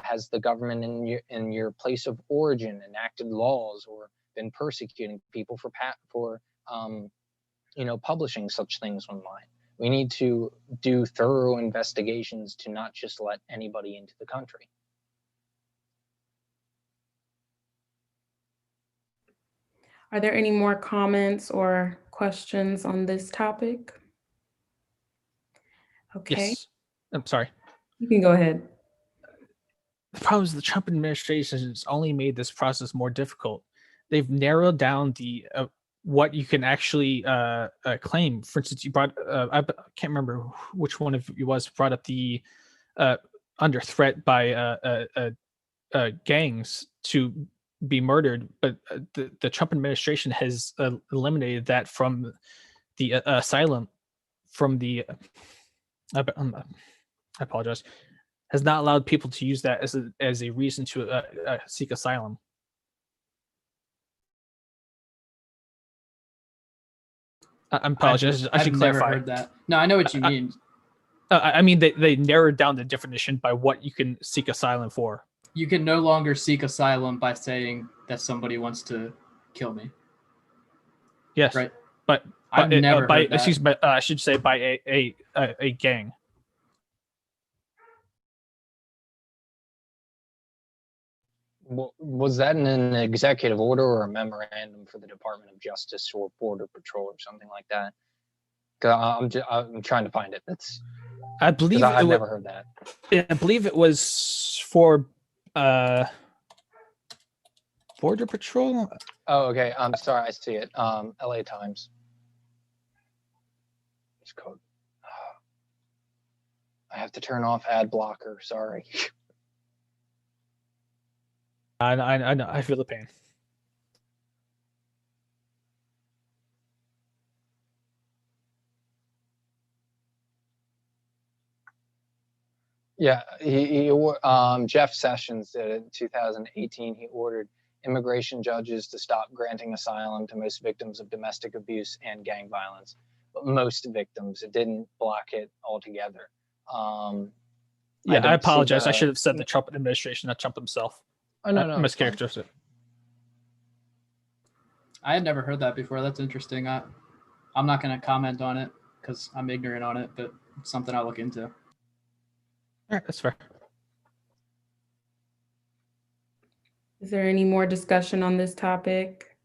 Has the government in your place of origin enacted laws or been persecuting people for publishing such things online? We need to do thorough investigations to not just let anybody into the country. Are there any more comments or questions on this topic? Okay. Yes. I'm sorry. You can go ahead. The problem is the Trump administration has only made this process more difficult. They've narrowed down the what you can actually claim. For instance, you brought I can't remember which one of you brought up the under threat by gangs to be murdered, but the Trump administration has eliminated that from the asylum, from the I apologize, has not allowed people to use that as a reason to seek asylum. I apologize. I should I've never clarify. heard that. No, I know what you mean. I mean, they narrowed down the definition by what you can seek asylum for. You can no longer seek asylum by saying that somebody wants to kill me. Yes, Right. but I've never by heard that. excuse me, I should say by a gang. Was that in an executive order or a memorandum for the Department of Justice or Border Patrol or something like that? 'Cause I'm trying to find it. I believe I've never heard that. I believe it was for Border Patrol. Oh, okay. I'm sorry. I see it. LA Times. It's code. I have to turn off ad blocker. Sorry. I know. I feel the pain. Yeah, Jeff Sessions did it in 2018. He ordered immigration judges to stop granting asylum to most victims of domestic abuse and gang violence. But most victims, it didn't block it altogether. Yeah, I apologize. I should have said the Trump administration, not Trump himself. Oh, no, no. Mischaracterized. I had never heard that before. That's interesting. I'm not going to comment on it because I'm ignorant on it, but it's something I'll look into. All right, that's fair. Is there any more discussion on this topic?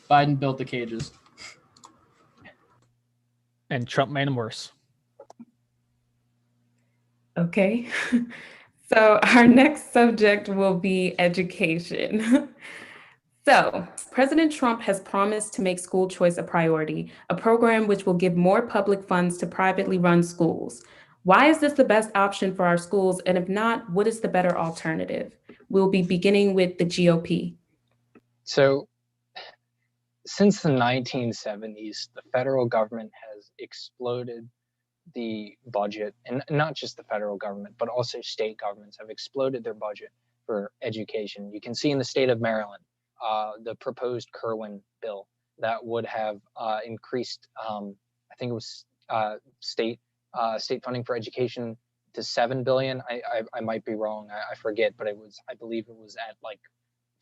Biden built the cages. And Trump made him worse. Okay. So our next subject will be education. So President Trump has promised to make school choice a priority, a program which will give more public funds to privately run schools. Why is this the best option for our schools? And if not, what is the better alternative? We'll be beginning with the GOP. So since the 1970s, the federal government has exploded the budget, and not just the federal government, but also state governments have exploded their budget for education. You can see in the state of Maryland, the proposed Kerwin bill that would have increased, I think it was state funding for education to $7 billion. I might be wrong. I forget, but I believe it was at like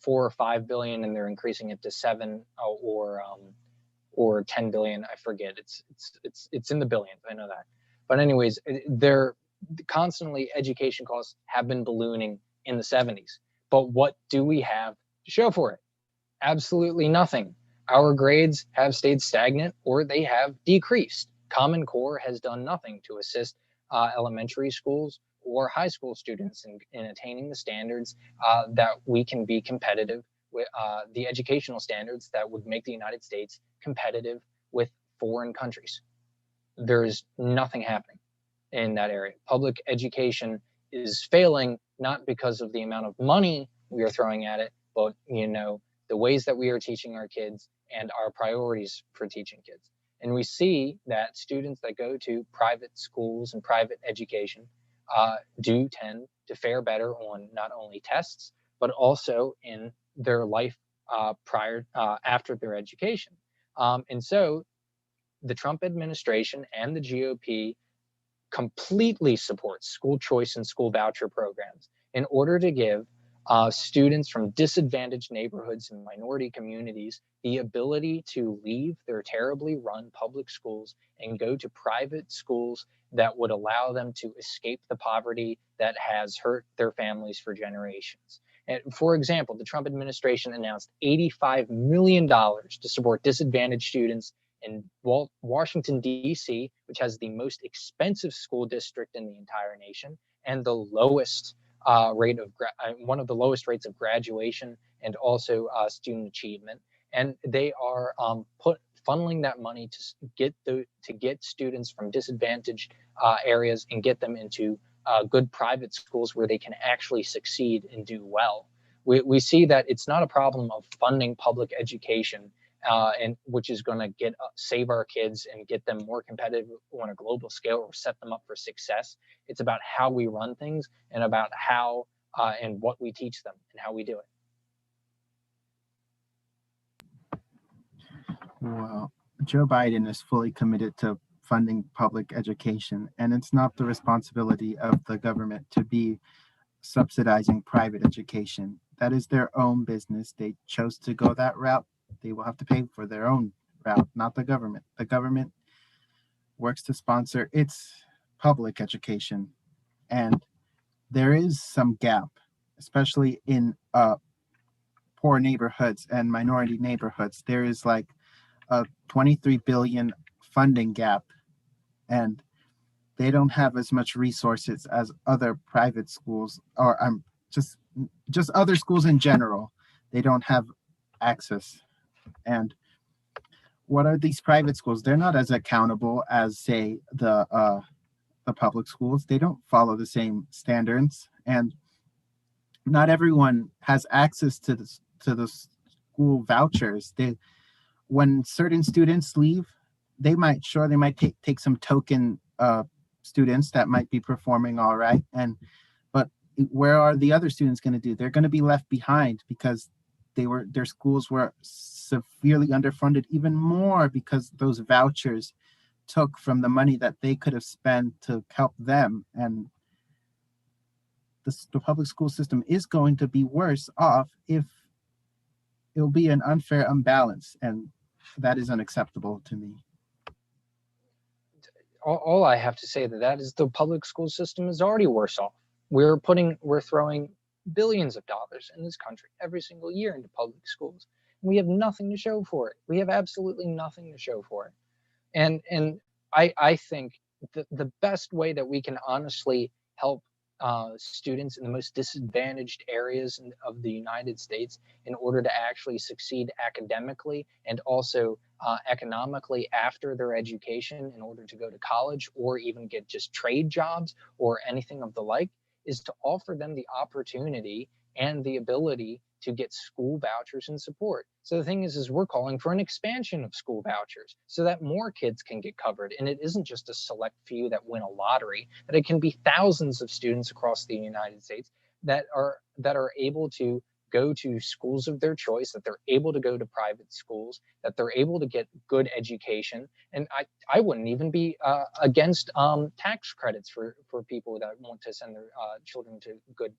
4 or 5 billion, and they're increasing it to 7 or 10 billion. I forget. It's in the billions. I know that. But anyways, they're constantly, education costs have been ballooning in the 70s. But what do we have to show for it? Absolutely nothing. Our grades have stayed stagnant or they have decreased. Common Core has done nothing to assist elementary schools or high school students in attaining the standards that we can be competitive with, the educational standards that would make the United States competitive with foreign countries. There's nothing happening in that area. Public education is failing not because of the amount of money we are throwing at it, but the ways that we are teaching our kids and our priorities for teaching kids. And we see that students that go to private schools and private education do tend to fare better on not only tests, but also in their life after their education. And so the Trump administration and the GOP completely supports school choice and school voucher programs in order to give students from disadvantaged neighborhoods and minority communities the ability to leave their terribly run public schools and go to private schools that would allow them to escape the poverty that has hurt their families for generations. And for example, the Trump administration announced $85 million to support disadvantaged students in Washington, D.C., which has the most expensive school district in the entire nation and the lowest one of the lowest rates of graduation and also student achievement. And they are funneling that money to get students from disadvantaged areas and get them into good private schools where they can actually succeed and do well. We see that it's not a problem of funding public education, and which is going to save our kids and get them more competitive on a global scale or set them up for success. It's about how we run things and about how and what we teach them and how we do it. Well, Joe Biden is fully committed to funding public education, and it's not the responsibility of the government to be subsidizing private education. That is their own business. They chose to go that route. They will have to pay for their own route, not the government. The government works to sponsor its public education, and there is some gap, especially in poor neighborhoods and minority neighborhoods. There is like a 23 billion funding gap, and they don't have as much resources as other private schools, or just other schools in general. They don't have access. And what are these private schools? They're not as accountable as, say, the public schools. They don't follow the same standards, and not everyone has access to the school vouchers. When certain students leave, they might take some token students that might be performing all right, but where are the other students going to do? They're going to be left behind because their schools were severely underfunded, even more because those vouchers took from the money that they could have spent to help them. And the public school system is going to be worse off if it'll be an unfair imbalance, and that is unacceptable to me. All I have to say to that is the public school system is already worse off. We're throwing billions of dollars in this country every single year into public schools. We have nothing to show for it. We have absolutely nothing to show for it. And I think the best way that we can honestly help students in the most disadvantaged areas of the United States in order to actually succeed academically and also economically after their education in order to go to college or even get just trade jobs or anything of the like is to offer them the opportunity and the ability to get school vouchers and support. So the thing is we're calling for an expansion of school vouchers so that more kids can get covered. And it isn't just a select few that win a lottery, that it can be thousands of students across the United States that are able to go to schools of their choice, that they're able to go to private schools, that they're able to get good education. And I wouldn't even be against tax credits for people that want to send their children to good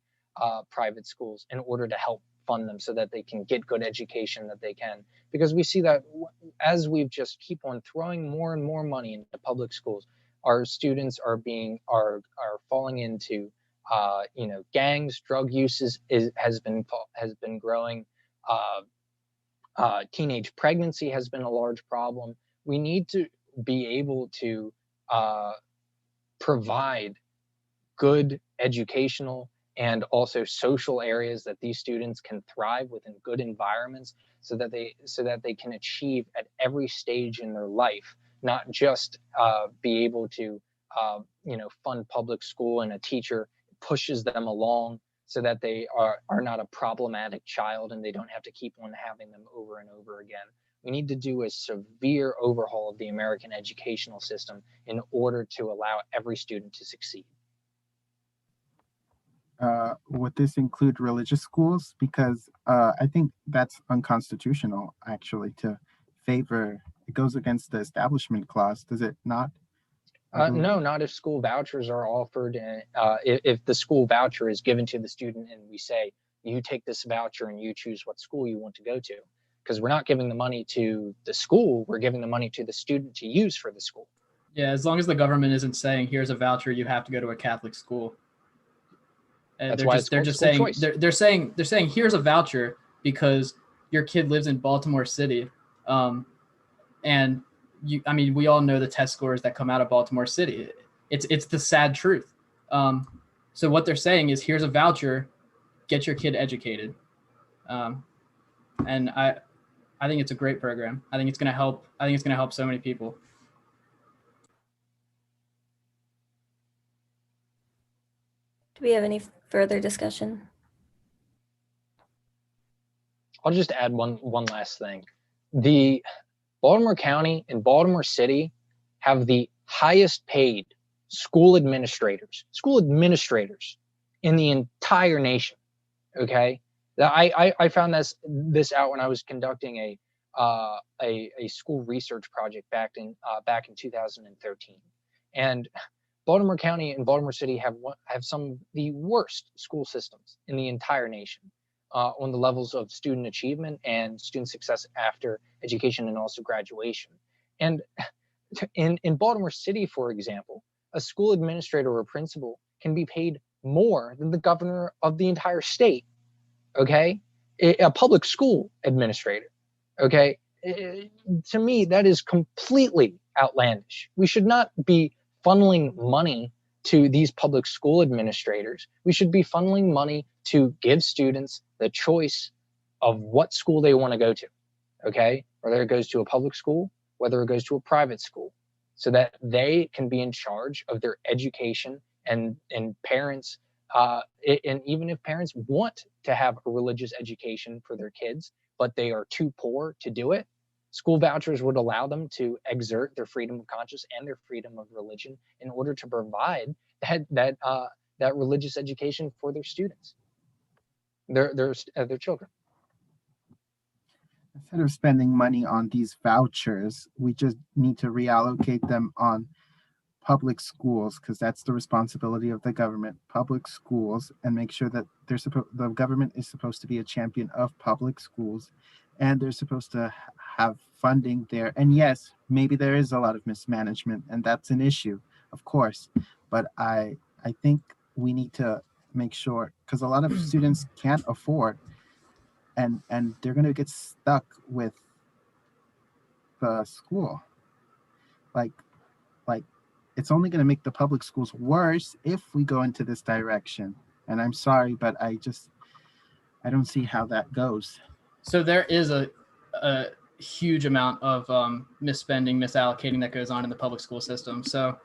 private schools in order to help fund them so that they can get good education that they can. Because we see that as we've just keep on throwing more and more money into public schools, our students are falling into gangs, drug uses has been growing. Teenage pregnancy has been a large problem. We need to be able to provide good educational and also social areas that these students can thrive within good environments so that they can achieve at every stage in their life, not just be able to fund public school and a teacher pushes them along so that they are not a problematic child and they don't have to keep on having them over and over again. We need to do a severe overhaul of the American educational system in order to allow every student to succeed. Would this include religious schools? Because I think that's unconstitutional, actually, to favor, it goes against the Establishment Clause, does it not? No, not if school vouchers are offered. If the school voucher is given to the student and we say, you take this voucher and you choose what school you want to go to, because we're not giving the money to the school, we're giving the money to the student to use for the school. Yeah, as long as the government isn't saying, here's a voucher, you have to go to a Catholic school. That's why they're just saying they're saying here's a voucher because your kid lives in Baltimore City, and we all know the test scores that come out of Baltimore City. It's the sad truth. So what they're saying is here's a voucher, get your kid educated, and I think it's a great program. I think it's going to help. I think it's going to help so many people. Do we have any further discussion? I'll just add one last thing. The Baltimore County and Baltimore City have the highest paid school administrators in the entire nation. Okay, I found this out when I was conducting a school research project back in 2013, and Baltimore County and Baltimore City have some of the worst school systems in the entire nation on the levels of student achievement and student success after education and also graduation. And in Baltimore City, for example, a school administrator or principal can be paid more than the governor of the entire state. Okay, a public school administrator. Okay, to me that is completely outlandish. We should not be funneling money to these public school administrators. We should be funneling money to give students the choice of what school they want to go to. Okay, whether it goes to a public school, whether it goes to a private school, so that they can be in charge of their education, and parents, and even if parents want to have a religious education for their kids, but they are too poor to do it, school vouchers would allow them to exert their freedom of conscience and their freedom of religion in order to provide that religious education for their students, their children. Instead of spending money on these vouchers, we just need to reallocate them on public schools, because that's the responsibility of the government, public schools, and make sure that the government is supposed to be a champion of public schools, and they're supposed to have funding there. And yes, maybe there is a lot of mismanagement, and that's an issue, of course, but I think we need to make sure, because a lot of students can't afford, and they're going to get stuck with the school. Like it's only going to make the public schools worse if we go into this direction. And I'm sorry, but I don't see how that goes. So there is a huge amount of misspending, misallocating that goes on in the public school system. So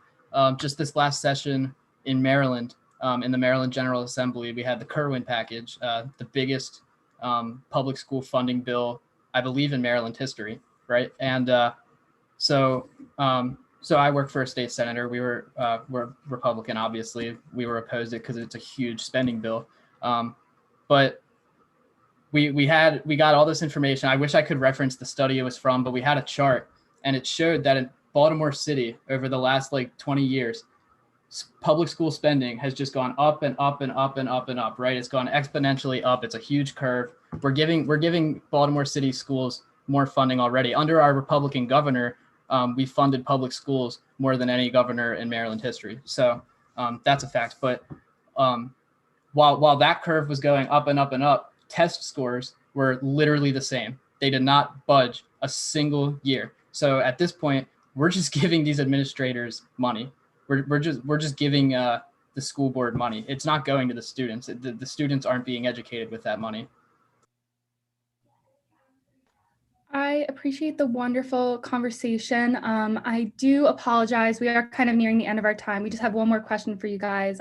just this last session in Maryland, in the Maryland General Assembly, we had the Kerwin package, the biggest public school funding bill, I believe, in Maryland history, right? And so I work for a state senator. We're Republican, obviously. We were opposed to it because it's a huge spending bill. But we got all this information. I wish I could reference the study it was from, but we had a chart, and it showed that in Baltimore City over the last 20 years, public school spending has just gone up and up and up and up and up, right? It's gone exponentially up. It's a huge curve. We're giving Baltimore City schools more funding already. Under our Republican governor, we funded public schools more than any governor in Maryland history. So that's a fact. But while that curve was going up and up and up, test scores were literally the same. They did not budge a single year. So at this point, we're just giving these administrators money. We're just giving the school board money. It's not going to the students. The students aren't being educated with that money. I appreciate the wonderful conversation. I do apologize. We are kind of nearing the end of our time. We just have one more question for you guys,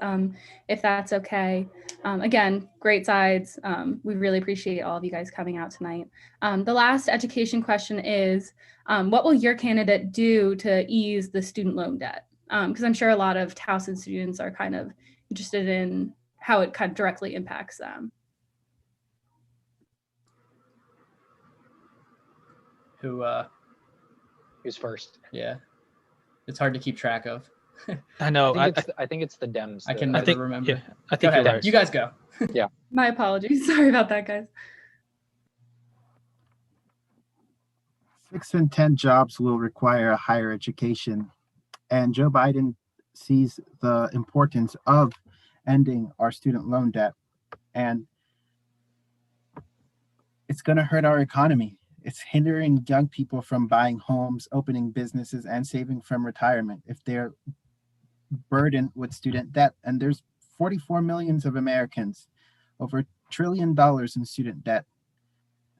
if that's okay. Again, great sides. We really appreciate all of you guys coming out tonight. The last education question is, what will your candidate do to ease the student loan debt? Because I'm sure a lot of Towson students are kind of interested in how it kind of directly impacts them. Who's first? Yeah, it's hard to keep track of. I know. I think it's the Dems. I can never remember. Yeah, I think go ahead. right. You guys go. Yeah. My apologies. Sorry about that, guys. 6 in 10 jobs will require a higher education, and Joe Biden sees the importance of ending our student loan debt, and it's going to hurt our economy. It's hindering young people from buying homes, opening businesses, and saving from retirement if they're burdened with student debt. And there's 44 million of Americans, over $1 trillion in student debt.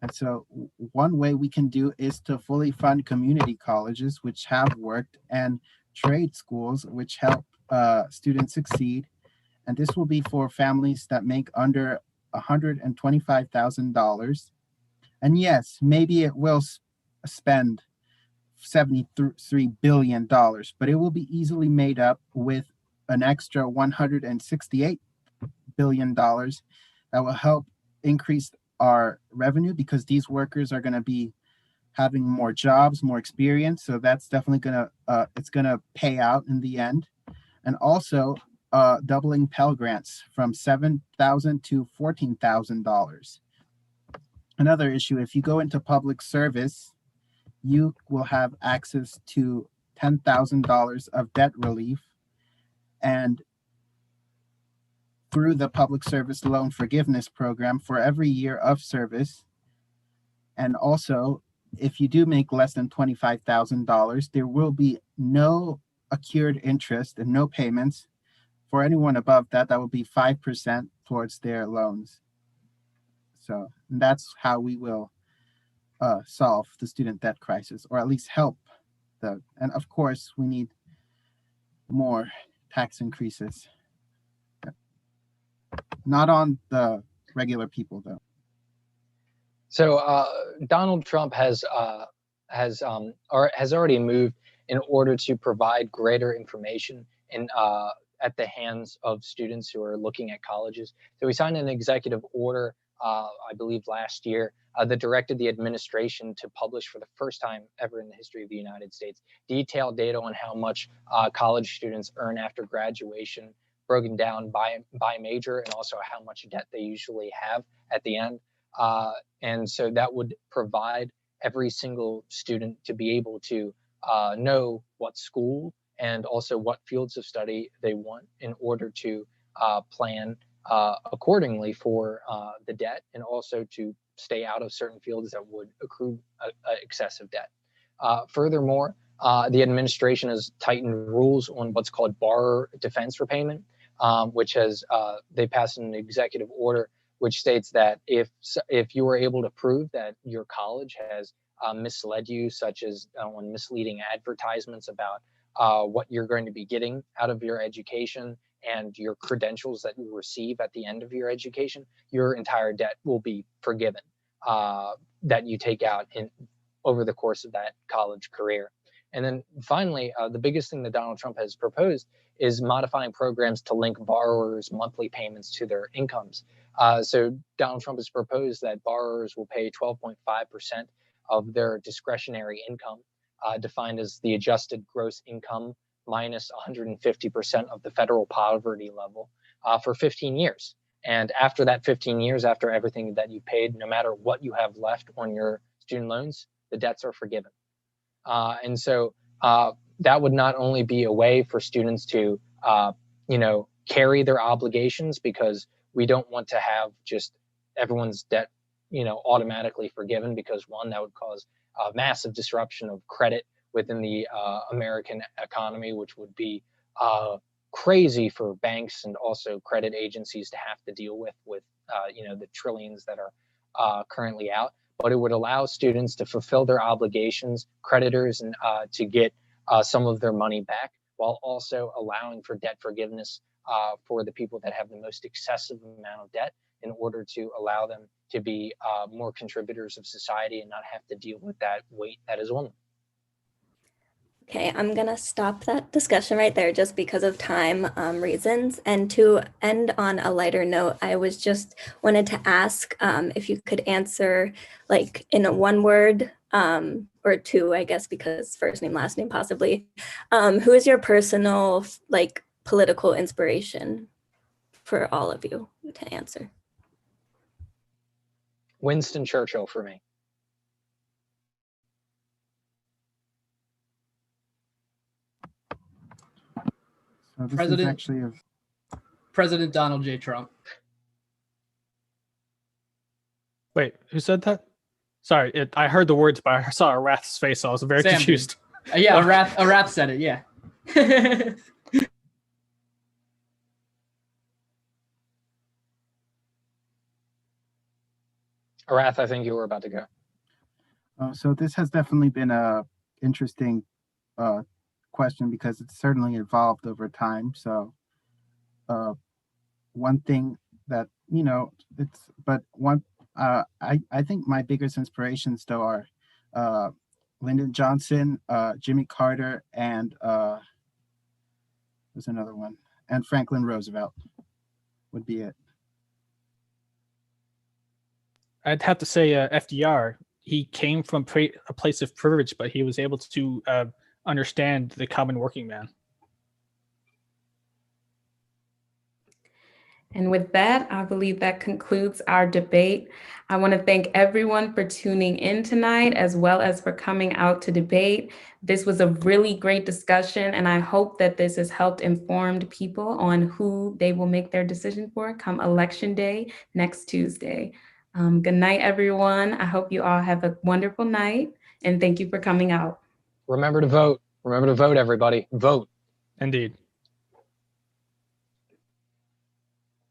And so one way we can do is to fully fund community colleges, which have worked, and trade schools, which help students succeed. And this will be for families that make under $125,000. And yes, maybe it will spend $73 billion, but it will be easily made up with an extra $168 billion that will help increase our revenue, because these workers are going to be having more jobs, more experience. So that's definitely it's gonna pay out in the end. And also doubling Pell Grants from $7,000 to $14,000. Another issue, if you go into public service, you will have access to $10,000 of debt relief, and through the Public Service Loan Forgiveness Program for every year of service. And also, if you do make less than $25,000, there will be no accrued interest and no payments. For anyone above that, that will be 5% towards their loans. So that's how we will solve the student debt crisis, or at least help and of course, we need more tax increases. Not on the regular people, though. So Donald Trump has already moved in order to provide greater information at the hands of students who are looking at colleges. So he signed an executive order, I believe last year, that directed the administration to publish for the first time ever in the history of the United States detailed data on how much college students earn after graduation, broken down by major, and also how much debt they usually have at the end. And so that would provide every single student to be able to know what school and also what fields of study they want in order to plan accordingly for the debt, and also to stay out of certain fields that would accrue excessive debt. Furthermore, the administration has tightened rules on what's called borrower defense repayment, which has they passed an executive order which states that if you were able to prove that your college has misled you, such as on misleading advertisements about what you're going to be getting out of your education and your credentials that you receive at the end of your education, your entire debt will be forgiven that you take out over the course of that college career. And then finally, the biggest thing that Donald Trump has proposed is modifying programs to link borrowers' monthly payments to their incomes. So Donald Trump has proposed that borrowers will pay 12.5% of their discretionary income, defined as the adjusted gross income minus 150% of the federal poverty level, for 15 years. And after that 15 years, after everything that you paid, no matter what you have left on your student loans, the debts are forgiven. And so that would not only be a way for students to, carry their obligations, because we don't want to have just everyone's debt, automatically forgiven, because one, that would cause a massive disruption of credit within the American economy, which would be crazy for banks and also credit agencies to have to deal with the trillions that are currently out. But it would allow students to fulfill their obligations, creditors, and to get some of their money back, while also allowing for debt forgiveness for the people that have the most excessive amount of debt, in order to allow them to be more contributors of society and not have to deal with that weight that is on them. Okay, I'm gonna stop that discussion right there just because of time reasons. And to end on a lighter note, I was just wanted to ask if you could answer like in a one word or two, I guess, because first name, last name possibly. Who is your personal like political inspiration for all of you to answer? Winston Churchill for me. So this is actually President Donald J. Trump. Wait, who said that? Sorry, I heard the words, but I saw Arath's face, so I was very Sam confused. Yeah, Arath said it, yeah. Arath, I think you were about to go. So this has definitely been a interesting question, because it's certainly evolved over time. So one thing that, I think my biggest inspirations though are Lyndon Johnson, Jimmy Carter, and there's another one, and Franklin Roosevelt would be it. I'd have to say FDR. he came from a place of privilege, but he was able to understand the common working man. And with that, I believe that concludes our debate. I want to thank everyone for tuning in tonight, as well as for coming out to debate. This was a really great discussion, and I hope that this has helped informed people on who they will make their decision for come Election Day next Tuesday. Good night, everyone. I hope you all have a wonderful night, and thank you for coming out. Remember to vote. Remember to vote, everybody. Vote. Indeed.